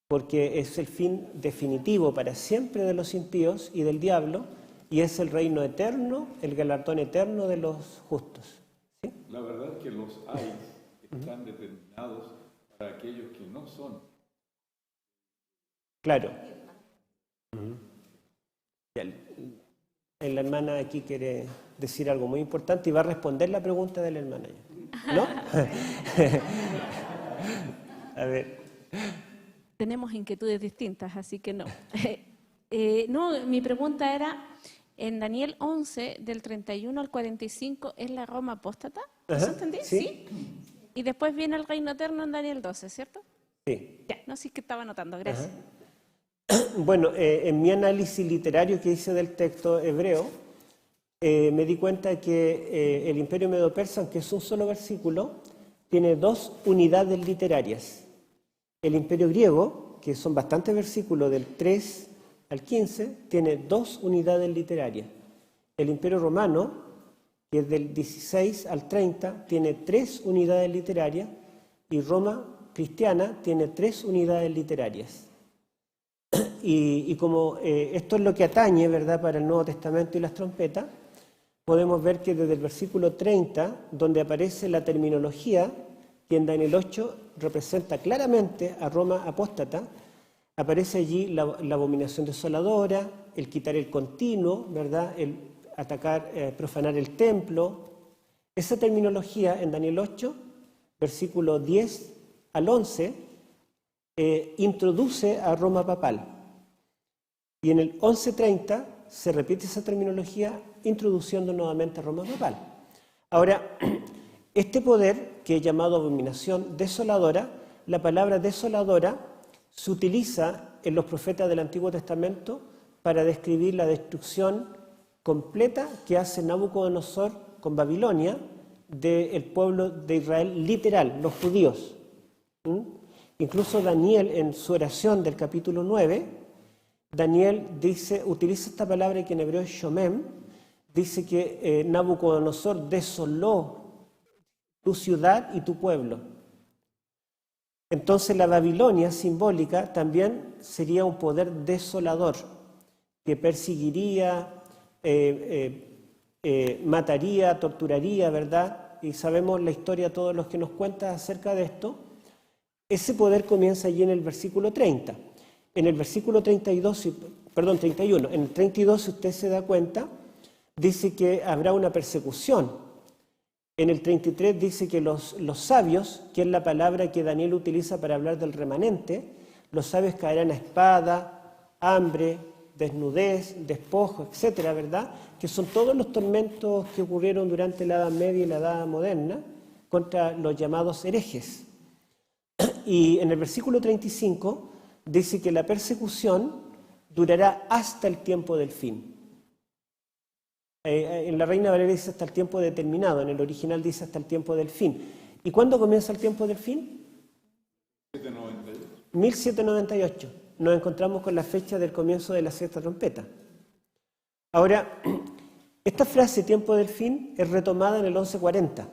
porque es el fin definitivo para siempre de los impíos y del diablo, y es el reino eterno, el galardón eterno de los justos. ¿Sí? La verdad es que los hay están determinados para aquellos que no son. Claro. Ya, la hermana aquí quiere decir algo muy importante y va a responder la pregunta de la hermana. ¿No? A ver. Tenemos inquietudes distintas, así que no. No, mi pregunta era, en Daniel 11, del 31 al 45, ¿es la Roma apóstata? ¿Eso Ajá, entendí? sí. Y después viene el reino eterno en Daniel 12, ¿cierto? Sí. Ya, no sé que estaba anotando, gracias. Bueno, en mi análisis literario que hice del texto hebreo, me di cuenta que el imperio medo-persa, aunque es un solo versículo, tiene dos unidades literarias. El imperio griego, que son bastantes versículos del 3 al 15, tiene dos unidades literarias. El imperio romano, que es del 16 al 30, tiene 3 unidades literarias, y Roma cristiana tiene 3 unidades literarias. Y como esto es lo que atañe, ¿verdad?, para el Nuevo Testamento y las trompetas, podemos ver que desde el versículo 30, donde aparece la terminología que en Daniel 8 representa claramente a Roma apóstata, aparece allí la abominación desoladora, el quitar el continuo, ¿verdad?, el atacar, profanar el templo. Esa terminología en Daniel 8, versículo 10 al 11, introduce a Roma papal. Y en el 1130 se repite esa terminología introduciendo nuevamente a Roma papal. Ahora, este poder, que es llamado abominación desoladora, la palabra desoladora se utiliza en los profetas del Antiguo Testamento para describir la destrucción completa que hace Nabucodonosor con Babilonia del pueblo de Israel literal, los judíos. Incluso Daniel, en su oración del capítulo 9, Daniel utiliza esta palabra que en hebreo es shomem, dice que Nabucodonosor desoló tu ciudad y tu pueblo. Entonces la Babilonia simbólica también sería un poder desolador que perseguiría, mataría, torturaría, ¿verdad? Y sabemos la historia, todos los que nos cuentan acerca de esto. Ese poder comienza allí en el versículo 30. En el versículo 31, en el 32, si usted se da cuenta, dice que habrá una persecución. En el 33 dice que los sabios, que es la palabra que Daniel utiliza para hablar del remanente, los sabios caerán a espada, hambre, desnudez, despojo, etcétera, ¿verdad? Que son todos los tormentos que ocurrieron durante la Edad Media y la Edad Moderna contra los llamados herejes. Y en el versículo 35 dice que la persecución durará hasta el tiempo del fin. En la Reina Valera dice hasta el tiempo determinado, en el original dice hasta el tiempo del fin. ¿Y cuándo comienza el tiempo del fin? 1798. Nos encontramos con la fecha del comienzo de la sexta trompeta. Ahora, esta frase, tiempo del fin, es retomada en el 1140,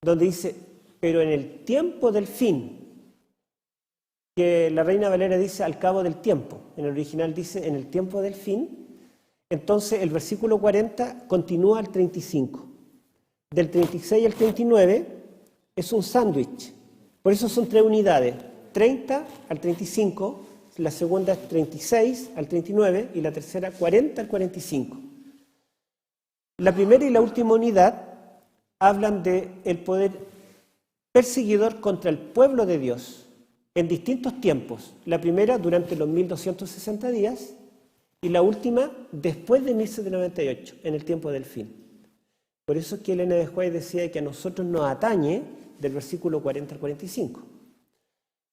donde dice, pero en el tiempo del fin, que la Reina Valera dice al cabo del tiempo, en el original dice en el tiempo del fin. Entonces el versículo 40 continúa al 35. Del 36 al 39 es un sándwich. Por eso son 3 unidades. 30 al 35, la segunda es 36 al 39 y la tercera 40 al 45. La primera y la última unidad hablan del poder perseguidor contra el pueblo de Dios en distintos tiempos. La primera durante los 1260 días. Y la última, después de 1798, en el tiempo del fin. Por eso es que Elena de White decía que a nosotros nos atañe del versículo 40 al 45.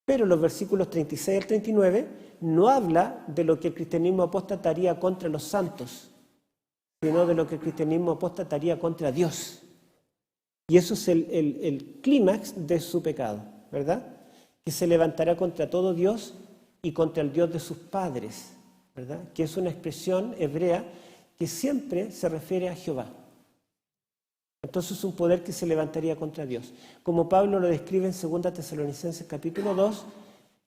Pero los versículos 36 al 39 no habla de lo que el cristianismo apostataría contra los santos, sino de lo que el cristianismo apostataría contra Dios. Y eso es el clímax de su pecado, ¿verdad? Que se levantará contra todo Dios y contra el Dios de sus padres, ¿verdad? Que es una expresión hebrea que siempre se refiere a Jehová. Entonces es un poder que se levantaría contra Dios. Como Pablo lo describe en 2 Tesalonicenses capítulo 2,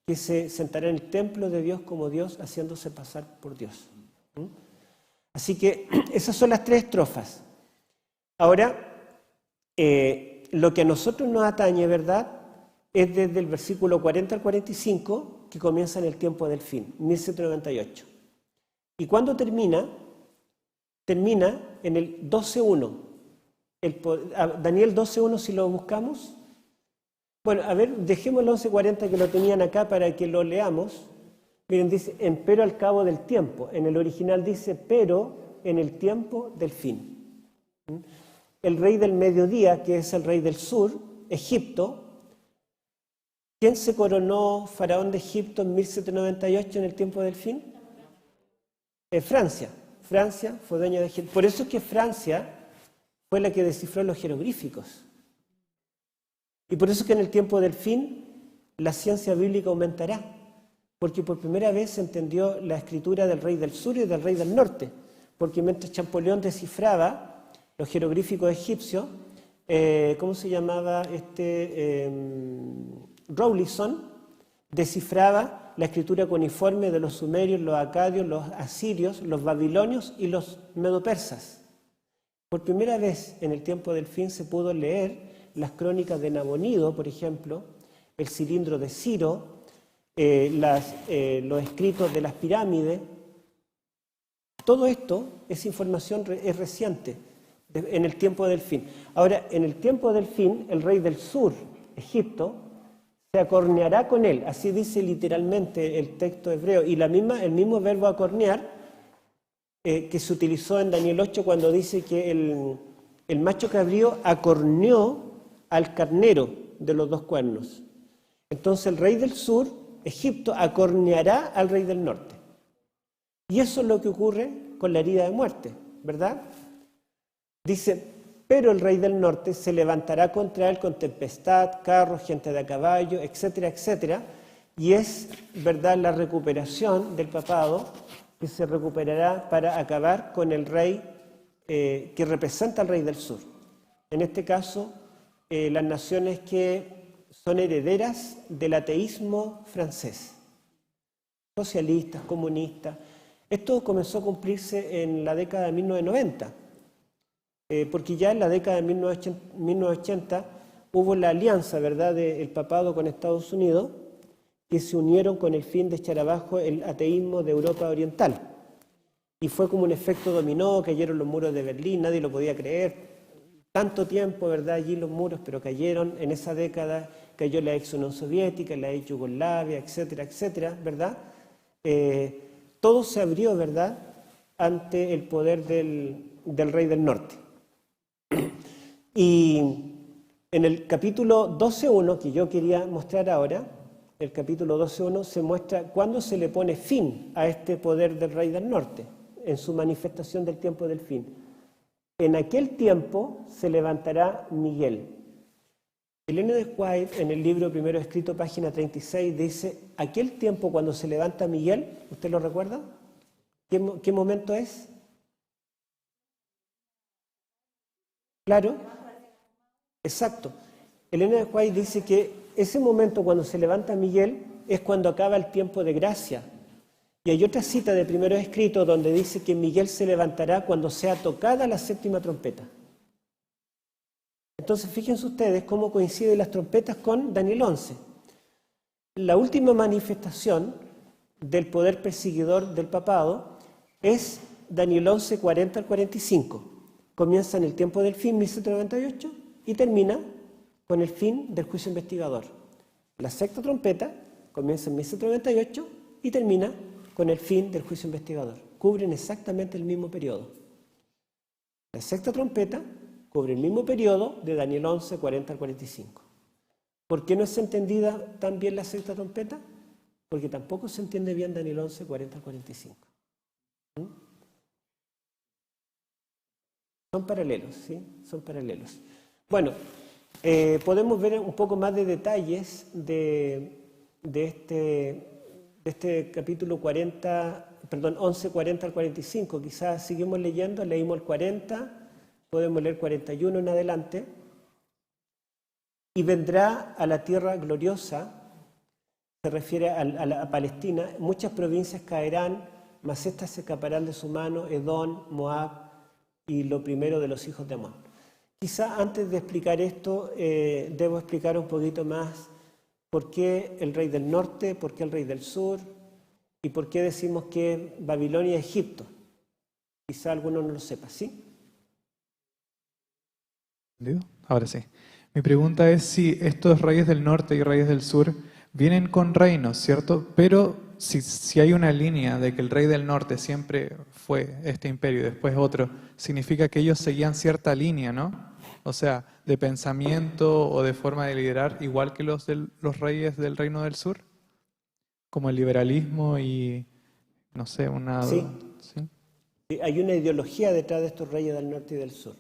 que se sentará en el templo de Dios como Dios, haciéndose pasar por Dios. Así que esas son las 3 estrofas. Ahora, lo que a nosotros nos atañe, ¿verdad?, es desde el versículo 40 al 45, que comienza en el tiempo del fin, 1798. ¿Y cuándo termina? Termina en el 12.1. Daniel 12.1, si lo buscamos. Bueno, a ver, dejemos el 11.40 que lo tenían acá para que lo leamos. Miren, dice, empero al cabo del tiempo. En el original dice, pero en el tiempo del fin. El rey del mediodía, que es el rey del sur, Egipto. ¿Quién se coronó faraón de Egipto en 1798 en el tiempo del fin? Francia. Francia fue dueña de Egipto. Por eso es que Francia fue la que descifró los jeroglíficos. Y por eso es que en el tiempo del fin la ciencia bíblica aumentará. Porque por primera vez se entendió la escritura del rey del sur y del rey del norte. Porque mientras Champollion descifraba los jeroglíficos egipcios, ¿cómo se llamaba Rawlinson descifraba la escritura cuneiforme de los sumerios, los acadios, los asirios, los babilonios y los medopersas. Por primera vez en el tiempo del fin se pudo leer las crónicas de Nabonido, por ejemplo, el cilindro de Ciro, los escritos de las pirámides. Todo esto es información es reciente en el tiempo del fin. Ahora, en el tiempo del fin, el rey del sur, Egipto, se acorneará con él. Así dice literalmente el texto hebreo. Y el mismo verbo acornear que se utilizó en Daniel 8 cuando dice que el macho cabrío acorneó al carnero de los dos cuernos. Entonces el rey del sur, Egipto, acorneará al rey del norte. Y eso es lo que ocurre con la herida de muerte, ¿verdad? Dice, pero el rey del norte se levantará contra él con tempestad, carros, gente de a caballo, etcétera, etcétera. Y es, ¿verdad?, la recuperación del papado que se recuperará para acabar con el rey que representa al rey del sur. En este caso, las naciones que son herederas del ateísmo francés, socialistas, comunistas. Esto comenzó a cumplirse en la década de 1990, porque ya en la década de 1980 hubo la alianza, ¿verdad?, del papado con Estados Unidos, que se unieron con el fin de echar abajo el ateísmo de Europa Oriental. Y fue como un efecto dominó, cayeron los muros de Berlín, nadie lo podía creer. Tanto tiempo, ¿verdad?, allí los muros, pero cayeron en esa década, cayó la ex Unión Soviética, la ex Yugoslavia, etcétera, etcétera, ¿verdad? Todo se abrió, ¿verdad?, ante el poder del rey del norte. Y en el capítulo 12.1, que yo quería mostrar ahora, el capítulo 12.1 se muestra cuándo se le pone fin a este poder del rey del norte, en su manifestación del tiempo del fin. En aquel tiempo se levantará Miguel. Ellen G. White, en el libro primero escrito, página 36, dice, aquel tiempo cuando se levanta Miguel, ¿usted lo recuerda? ¿Qué momento es? Claro, exacto. Ellen G. White dice que ese momento cuando se levanta Miguel es cuando acaba el tiempo de gracia. Y hay otra cita de primero escrito donde dice que Miguel se levantará cuando sea tocada la séptima trompeta. Entonces, fíjense ustedes cómo coinciden las trompetas con Daniel 11. La última manifestación del poder perseguidor del papado es Daniel 11, 40 al 45. Comienza en el tiempo del fin, 1798, y termina con el fin del juicio investigador. La sexta trompeta comienza en 1798 y termina con el fin del juicio investigador. Cubren exactamente el mismo periodo. La sexta trompeta cubre el mismo periodo de Daniel 11, 40 al 45. ¿Por qué no es entendida tan bien la sexta trompeta? Porque tampoco se entiende bien Daniel 11, 40 al 45. Son paralelos, ¿sí? Son paralelos. Bueno, podemos ver un poco más de detalles de este capítulo 11, 40 al 45. Quizás seguimos leyendo, leímos el 40, podemos leer 41 en adelante. Y vendrá a la tierra gloriosa, se refiere a la Palestina, muchas provincias caerán, mas estas se escaparán de su mano, Edom, Moab y lo primero de los hijos de Amón. Quizá antes de explicar esto, debo explicar un poquito más por qué el rey del norte, por qué el rey del sur y por qué decimos que Babilonia es Egipto. Quizá alguno no lo sepa, ¿sí? Ahora sí. Mi pregunta es si estos reyes del norte y reyes del sur vienen con reinos, ¿cierto? Pero si hay una línea de que el rey del norte siempre fue este imperio y después otro, significa que ellos seguían cierta línea, ¿no? O sea, de pensamiento o de forma de liderar, igual que los reyes del reino del sur, como el liberalismo y, no sé, una... Sí. ¿Sí? Sí, hay una ideología detrás de estos reyes del norte y del sur.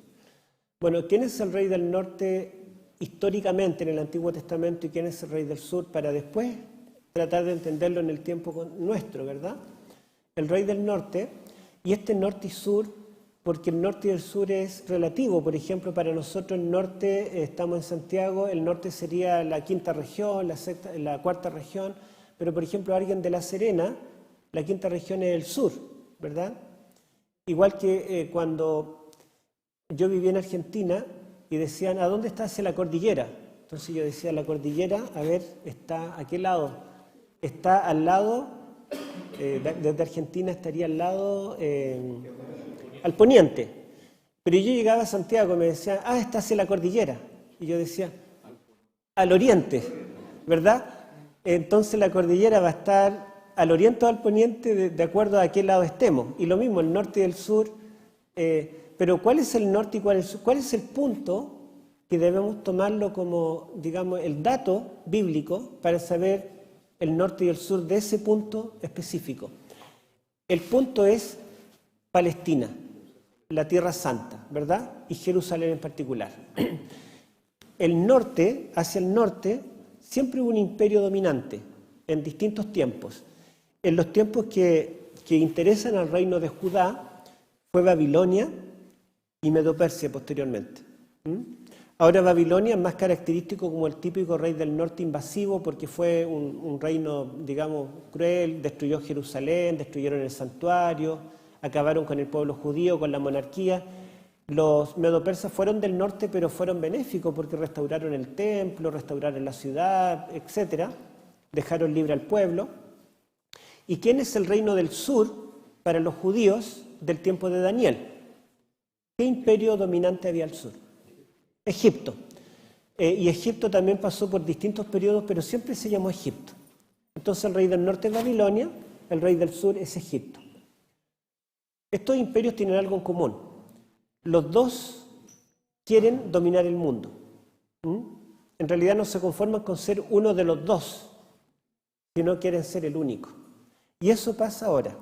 Bueno, ¿quién es el rey del norte históricamente en el Antiguo Testamento y quién es el rey del sur para después tratar de entenderlo en el tiempo nuestro, ¿verdad? El rey del norte, y este norte y sur, porque el norte y el sur es relativo. Por ejemplo, para nosotros el norte, estamos en Santiago, el norte sería la quinta región, la cuarta región, pero por ejemplo alguien de La Serena, la quinta región es el sur, ¿verdad? Igual que cuando yo viví en Argentina y decían, ¿a dónde está hacia la cordillera? Entonces yo decía, la cordillera, a ver, está ¿a qué lado? Está al lado, desde Argentina estaría al lado, al poniente. Pero yo llegaba a Santiago y me decían, está hacia la cordillera. Y yo decía, al oriente. ¿verdad? Entonces la cordillera va a estar al oriente o al poniente de acuerdo a qué lado estemos. Y lo mismo, el norte y el sur. Pero ¿cuál es el norte y cuál es el sur? ¿Cuál es el punto que debemos tomarlo como, digamos, el dato bíblico para saber el norte y el sur de ese punto específico? El punto es Palestina, la Tierra Santa, ¿verdad? Y Jerusalén en particular. El norte, hacia el norte, siempre hubo un imperio dominante en distintos tiempos. En los tiempos que interesan al reino de Judá fue Babilonia y Medo-Persia posteriormente. Ahora Babilonia es más característico como el típico rey del norte invasivo porque fue un reino, digamos, cruel, destruyó Jerusalén, destruyeron el santuario, acabaron con el pueblo judío, con la monarquía. Los medo-persas fueron del norte, pero fueron benéficos porque restauraron el templo, restauraron la ciudad, etc. Dejaron libre al pueblo. ¿Y quién es el reino del sur para los judíos del tiempo de Daniel? ¿Qué imperio dominante había al sur? Egipto. Y Egipto también pasó por distintos periodos, pero siempre se llamó Egipto. Entonces el rey del norte es Babilonia, el rey del sur es Egipto. Estos imperios tienen algo en común. Los dos quieren dominar el mundo. En realidad no se conforman con ser uno de los dos, sino quieren ser el único. Y eso pasa ahora.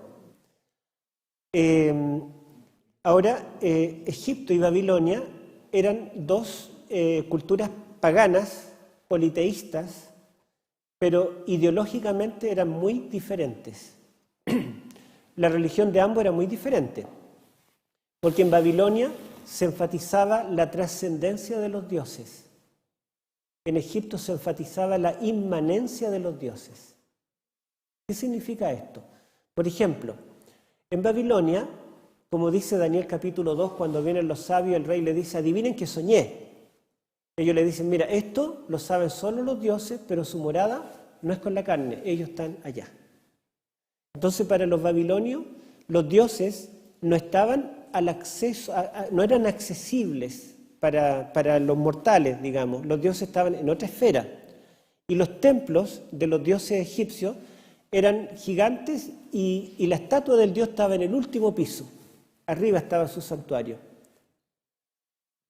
Egipto y Babilonia eran dos culturas paganas, politeístas, pero ideológicamente eran muy diferentes. La religión de ambos era muy diferente, porque en Babilonia se enfatizaba la trascendencia de los dioses. En Egipto se enfatizaba la inmanencia de los dioses. ¿Qué significa esto? Por ejemplo, en Babilonia, como dice Daniel capítulo 2, cuando vienen los sabios, el rey le dice, adivinen que soñé. Ellos le dicen, mira, esto lo saben solo los dioses, pero su morada no es con la carne, ellos están allá. Entonces, para los babilonios, los dioses no estaban al acceso, no eran accesibles para los mortales, digamos. Los dioses estaban en otra esfera. Y los templos de los dioses egipcios eran gigantes y la estatua del dios estaba en el último piso. Arriba estaba su santuario.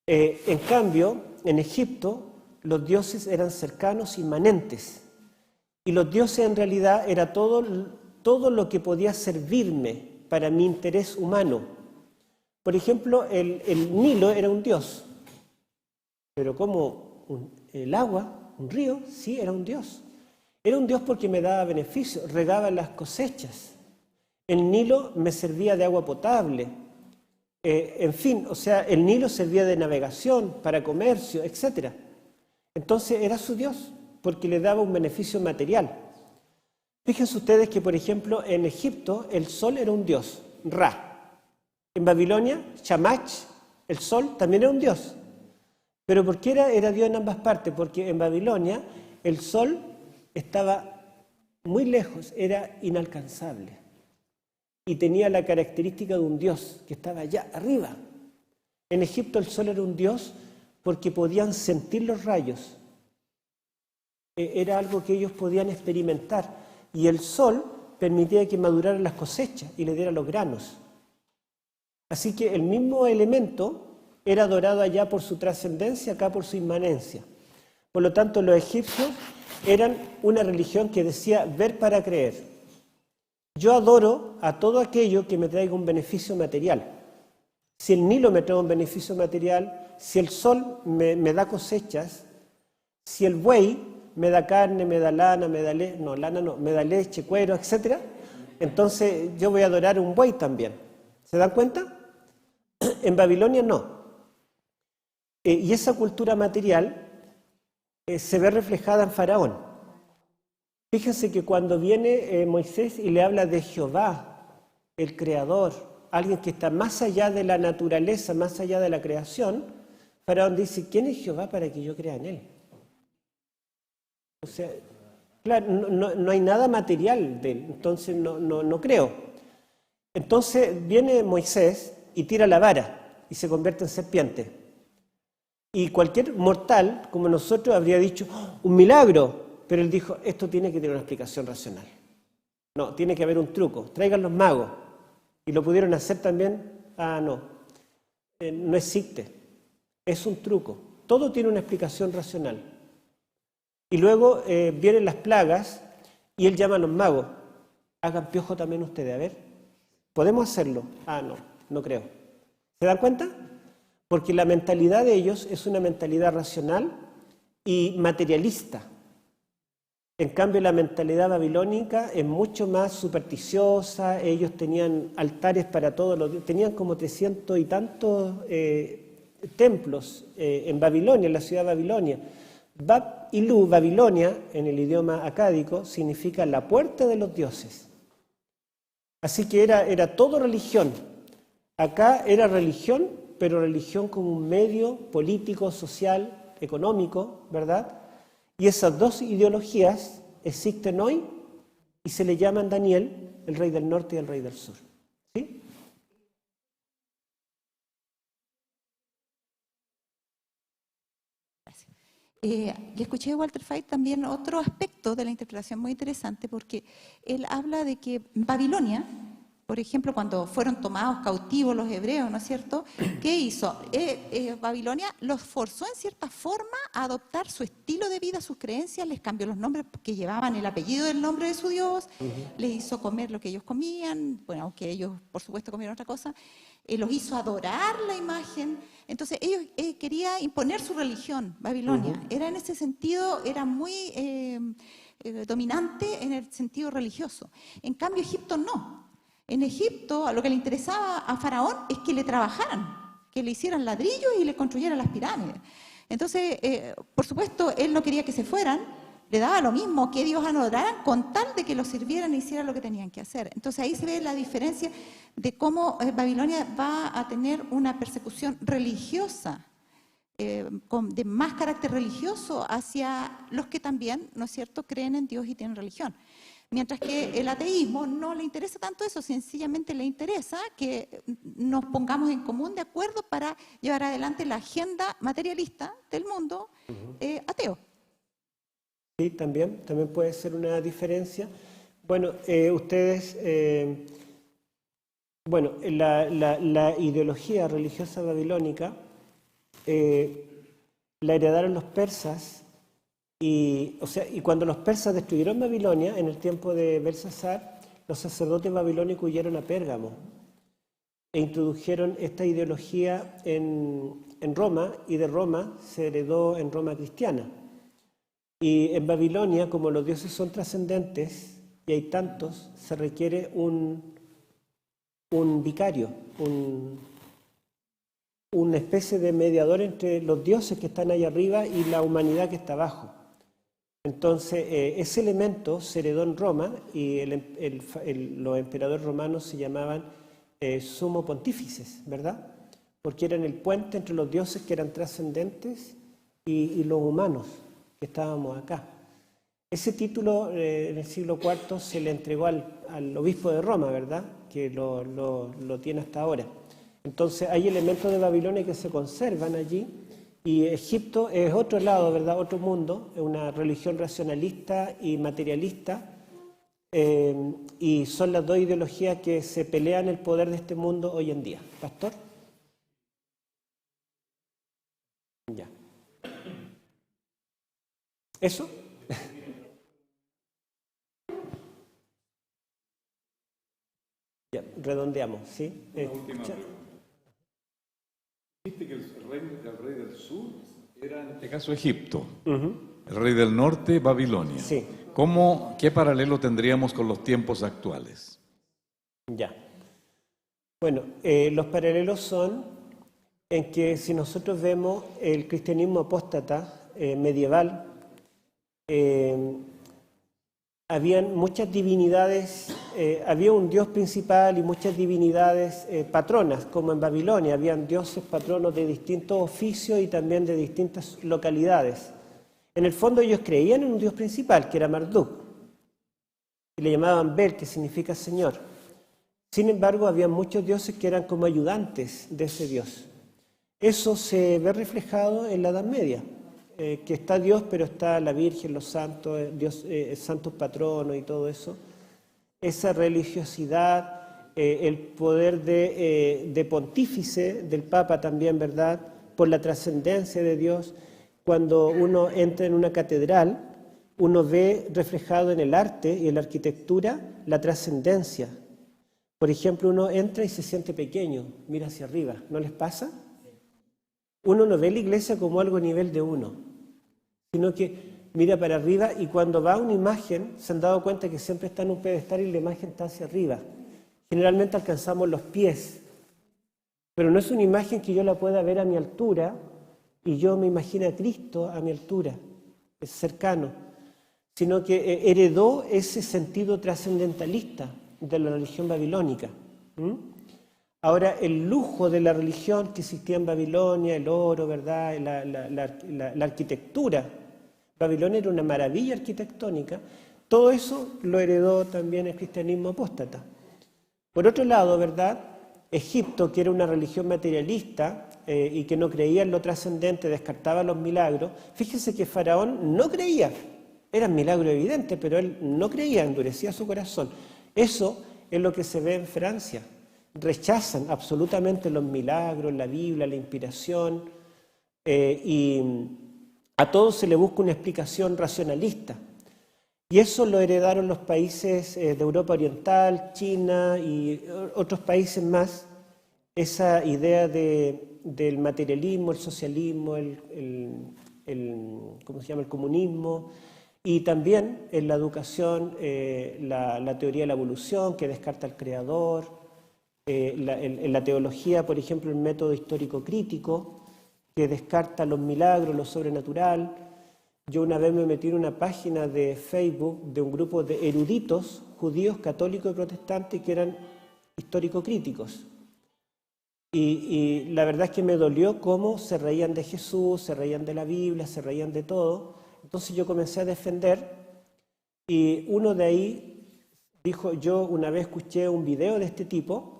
En cambio, en Egipto, los dioses eran cercanos, inmanentes. Y los dioses en realidad era todo lo que podía servirme para mi interés humano. Por ejemplo, el Nilo era un dios. Pero como el agua, un río, sí, era un dios. Era un dios porque me daba beneficio, regaba las cosechas. El Nilo me servía de agua potable. En fin, o sea, el Nilo servía de navegación, para comercio, etc. Entonces era su dios, porque le daba un beneficio material. Fíjense ustedes que, por ejemplo, en Egipto el sol era un dios, Ra. En Babilonia, Shamash, el sol, también era un dios. ¿Pero por qué era dios en ambas partes? Porque en Babilonia el sol estaba muy lejos, era inalcanzable. Y tenía la característica de un dios que estaba allá arriba. En Egipto el sol era un dios porque podían sentir los rayos. Era algo que ellos podían experimentar. Y el sol permitía que maduraran las cosechas y le diera los granos. Así que el mismo elemento era adorado allá por su trascendencia, acá por su inmanencia. Por lo tanto, los egipcios eran una religión que decía ver para creer. Yo adoro a todo aquello que me traiga un beneficio material. Si el Nilo me trae un beneficio material, si el sol me da cosechas, si el buey me da carne, me da lana, me da leche, cuero, etc., entonces yo voy a adorar un buey también. ¿Se dan cuenta? En Babilonia no. Y esa cultura material se ve reflejada en Faraón. Fíjense que cuando viene Moisés y le habla de Jehová, el Creador, alguien que está más allá de la naturaleza, más allá de la creación, Faraón dice, ¿quién es Jehová para que yo crea en él? O sea, claro, no hay nada material de él, entonces no creo. Entonces viene Moisés y tira la vara y se convierte en serpiente. Y cualquier mortal, como nosotros, habría dicho, ¡oh, un milagro! pero él dijo, esto tiene que tener una explicación racional. No, tiene que haber un truco. Traigan los magos. Y lo pudieron hacer también. Ah, no. No existe. Es un truco. Todo tiene una explicación racional. Y luego vienen las plagas y él llama a los magos. Hagan piojo también ustedes. A ver, ¿podemos hacerlo? Ah, no, no creo. ¿Se dan cuenta? Porque la mentalidad de ellos es una mentalidad racional y materialista. En cambio, la mentalidad babilónica es mucho más supersticiosa. Ellos tenían altares para todos los dioses. Tenían como 300 y tantos templos en Babilonia, en la ciudad de Babilonia. Bab-Ilú, Babilonia, en el idioma acádico, significa la puerta de los dioses. Así que era todo religión. Acá era religión, pero religión como un medio político, social, económico, ¿verdad? Y esas dos ideologías existen hoy y se le llaman Daniel, el rey del norte y el rey del sur. ¿Sí? Le escuché a Walter Feit también otro aspecto de la interpretación muy interesante, porque él habla de que Babilonia, por ejemplo, cuando fueron tomados cautivos los hebreos, ¿no es cierto? ¿Qué hizo? Babilonia los forzó en cierta forma a adoptar su estilo de vida, sus creencias, les cambió los nombres que llevaban el apellido del nombre de su Dios, les hizo comer lo que ellos comían, bueno, aunque ellos por supuesto comieron otra cosa, los hizo adorar la imagen. Entonces ellos querían imponer su religión, Babilonia. Era en ese sentido, era muy dominante en el sentido religioso. En cambio Egipto no. En Egipto, a lo que le interesaba a Faraón es que le trabajaran, que le hicieran ladrillos y le construyeran las pirámides. Entonces, por supuesto, él no quería que se fueran, le daba lo mismo que Dios adoraran con tal de que los sirvieran e hicieran lo que tenían que hacer. Entonces ahí se ve la diferencia de cómo Babilonia va a tener una persecución religiosa, de más carácter religioso hacia los que también, ¿no es cierto?, creen en Dios y tienen religión. Mientras que el ateísmo no le interesa tanto eso, sencillamente le interesa que nos pongamos en común de acuerdo para llevar adelante la agenda materialista del mundo ateo. Sí, también puede ser una diferencia. Bueno, ustedes, la ideología religiosa babilónica la heredaron los persas. Y cuando los persas destruyeron Babilonia, en el tiempo de Belsasar, los sacerdotes babilónicos huyeron a Pérgamo e introdujeron esta ideología en Roma, y de Roma se heredó en Roma cristiana. Y en Babilonia, como los dioses son trascendentes, y hay tantos, se requiere un vicario, una especie de mediador entre los dioses que están ahí arriba y la humanidad que está abajo. Entonces, ese elemento se heredó en Roma y los emperadores romanos se llamaban sumo pontífices, ¿verdad? Porque eran el puente entre los dioses que eran trascendentes y los humanos que estábamos acá. Ese título en el siglo IV se le entregó al obispo de Roma, ¿verdad? Que lo tiene hasta ahora. Entonces, hay elementos de Babilonia que se conservan allí. Y Egipto es otro lado, ¿verdad? Otro mundo, es una religión racionalista y materialista, y son las dos ideologías que se pelean el poder de este mundo hoy en día. ¿Pastor? Ya. ¿Eso? Ya, redondeamos, ¿sí? Una última pregunta. Dijiste que el rey del sur era en este caso Egipto, el rey del norte Babilonia. Sí. ¿Qué paralelo tendríamos con los tiempos actuales? Ya. Bueno, los paralelos son en que si nosotros vemos el cristianismo apóstata medieval, habían muchas divinidades, había un dios principal y muchas divinidades patronas, como en Babilonia, habían dioses patronos de distintos oficios y también de distintas localidades. En el fondo ellos creían en un dios principal, que era Marduk, y le llamaban Bel, que significa Señor. Sin embargo, había muchos dioses que eran como ayudantes de ese dios. Eso se ve reflejado en la Edad Media. que está Dios, pero está la Virgen, los santos, Dios, santos patronos y todo eso. Esa religiosidad, el poder de pontífice del Papa también, ¿verdad? Por la trascendencia de Dios. Cuando uno entra en una catedral, uno ve reflejado en el arte y en la arquitectura la trascendencia. Por ejemplo, uno entra y se siente pequeño, mira hacia arriba. ¿No les pasa? Uno no ve la iglesia como algo a nivel de uno, sino que mira para arriba, y cuando va a una imagen, se han dado cuenta que siempre está en un pedestal y la imagen está hacia arriba. Generalmente alcanzamos los pies, pero no es una imagen que yo la pueda ver a mi altura y yo me imagino a Cristo a mi altura, es cercano, sino que heredó ese sentido trascendentalista de la religión babilónica. Ahora, el lujo de la religión que existía en Babilonia, el oro, ¿verdad?, la arquitectura. Babilonia era una maravilla arquitectónica. Todo eso lo heredó también el cristianismo apóstata. Por otro lado, ¿verdad?, Egipto, que era una religión materialista y que no creía en lo trascendente, descartaba los milagros. Fíjense que Faraón no creía. Eran milagros evidentes, pero él no creía, endurecía su corazón. Eso es lo que se ve en Francia. Rechazan absolutamente los milagros, la Biblia, la inspiración, y a todo se le busca una explicación racionalista. Y eso lo heredaron los países de Europa Oriental, China y otros países más, esa idea del materialismo, el socialismo, ¿cómo se llama?, el comunismo, y también en la educación la teoría de la evolución, que descarta al creador. En la teología, por ejemplo, el método histórico crítico, que descarta los milagros, lo sobrenatural. Yo una vez me metí en una página de Facebook de un grupo de eruditos judíos, católicos y protestantes que eran histórico-críticos. Y la verdad es que me dolió cómo se reían de Jesús, se reían de la Biblia, se reían de todo. Entonces yo comencé a defender, y uno de ahí dijo, yo una vez escuché un video de este tipo,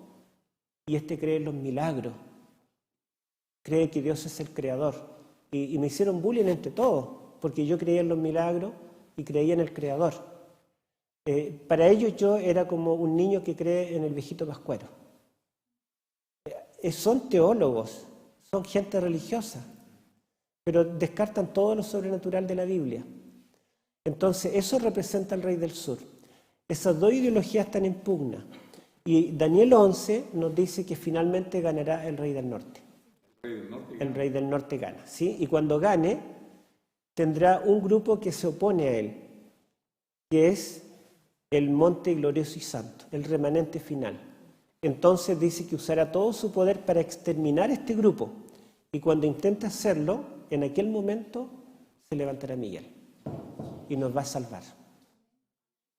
y este cree en los milagros, cree que Dios es el creador. Y me hicieron bullying entre todos, porque yo creía en los milagros y creía en el creador. Para ellos yo era como un niño que cree en el viejito pascuero. Son teólogos, son gente religiosa, pero descartan todo lo sobrenatural de la Biblia. Entonces eso representa al rey del sur. Esas dos ideologías están en pugna. Y Daniel 11 nos dice que finalmente ganará el rey del norte. El rey del norte gana, ¿sí? Y cuando gane, tendrá un grupo que se opone a él, que es el monte glorioso y santo, el remanente final. Entonces dice que usará todo su poder para exterminar este grupo. Y cuando intente hacerlo, en aquel momento se levantará Miguel y nos va a salvar.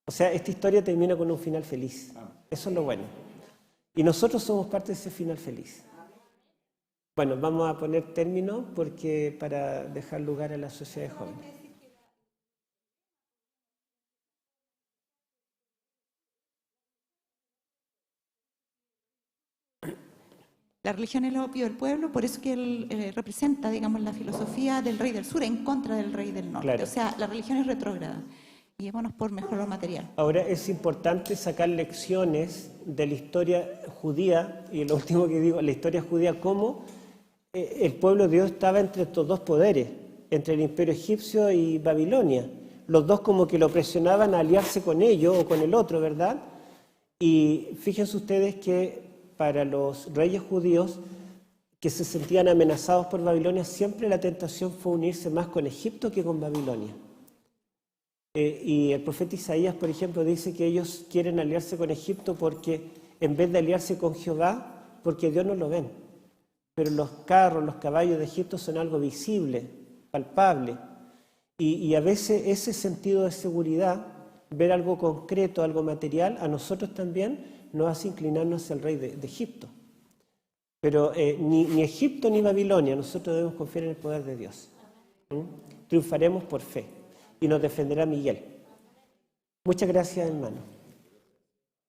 O sea, esta historia termina con un final feliz. Eso es lo bueno. Y nosotros somos parte de ese final feliz. Bueno, vamos a poner término porque para dejar lugar a la sociedad de jóvenes. La religión es el opio del pueblo, por eso que él representa, digamos, la filosofía del rey del sur en contra del rey del norte. Claro. O sea, la religión es retrógrada. Llevémonos por mejor lo material. Ahora es importante sacar lecciones de la historia judía, y lo último que digo, la historia judía, cómo el pueblo de Dios estaba entre estos dos poderes, entre el imperio egipcio y Babilonia. Los dos como que lo presionaban a aliarse con ellos o con el otro, ¿verdad? Y fíjense ustedes que para los reyes judíos que se sentían amenazados por Babilonia, siempre la tentación fue unirse más con Egipto que con Babilonia. Y el profeta Isaías, por ejemplo, dice que ellos quieren aliarse con Egipto porque en vez de aliarse con Jehová, porque Dios no lo ven. Pero los carros, los caballos de Egipto son algo visible, palpable. Y a veces ese sentido de seguridad, ver algo concreto, algo material, a nosotros también nos hace inclinarnos hacia el rey de Egipto. Pero ni Egipto ni Babilonia, nosotros debemos confiar en el poder de Dios. Triunfaremos por fe y nos defenderá Miguel. Muchas gracias, hermano.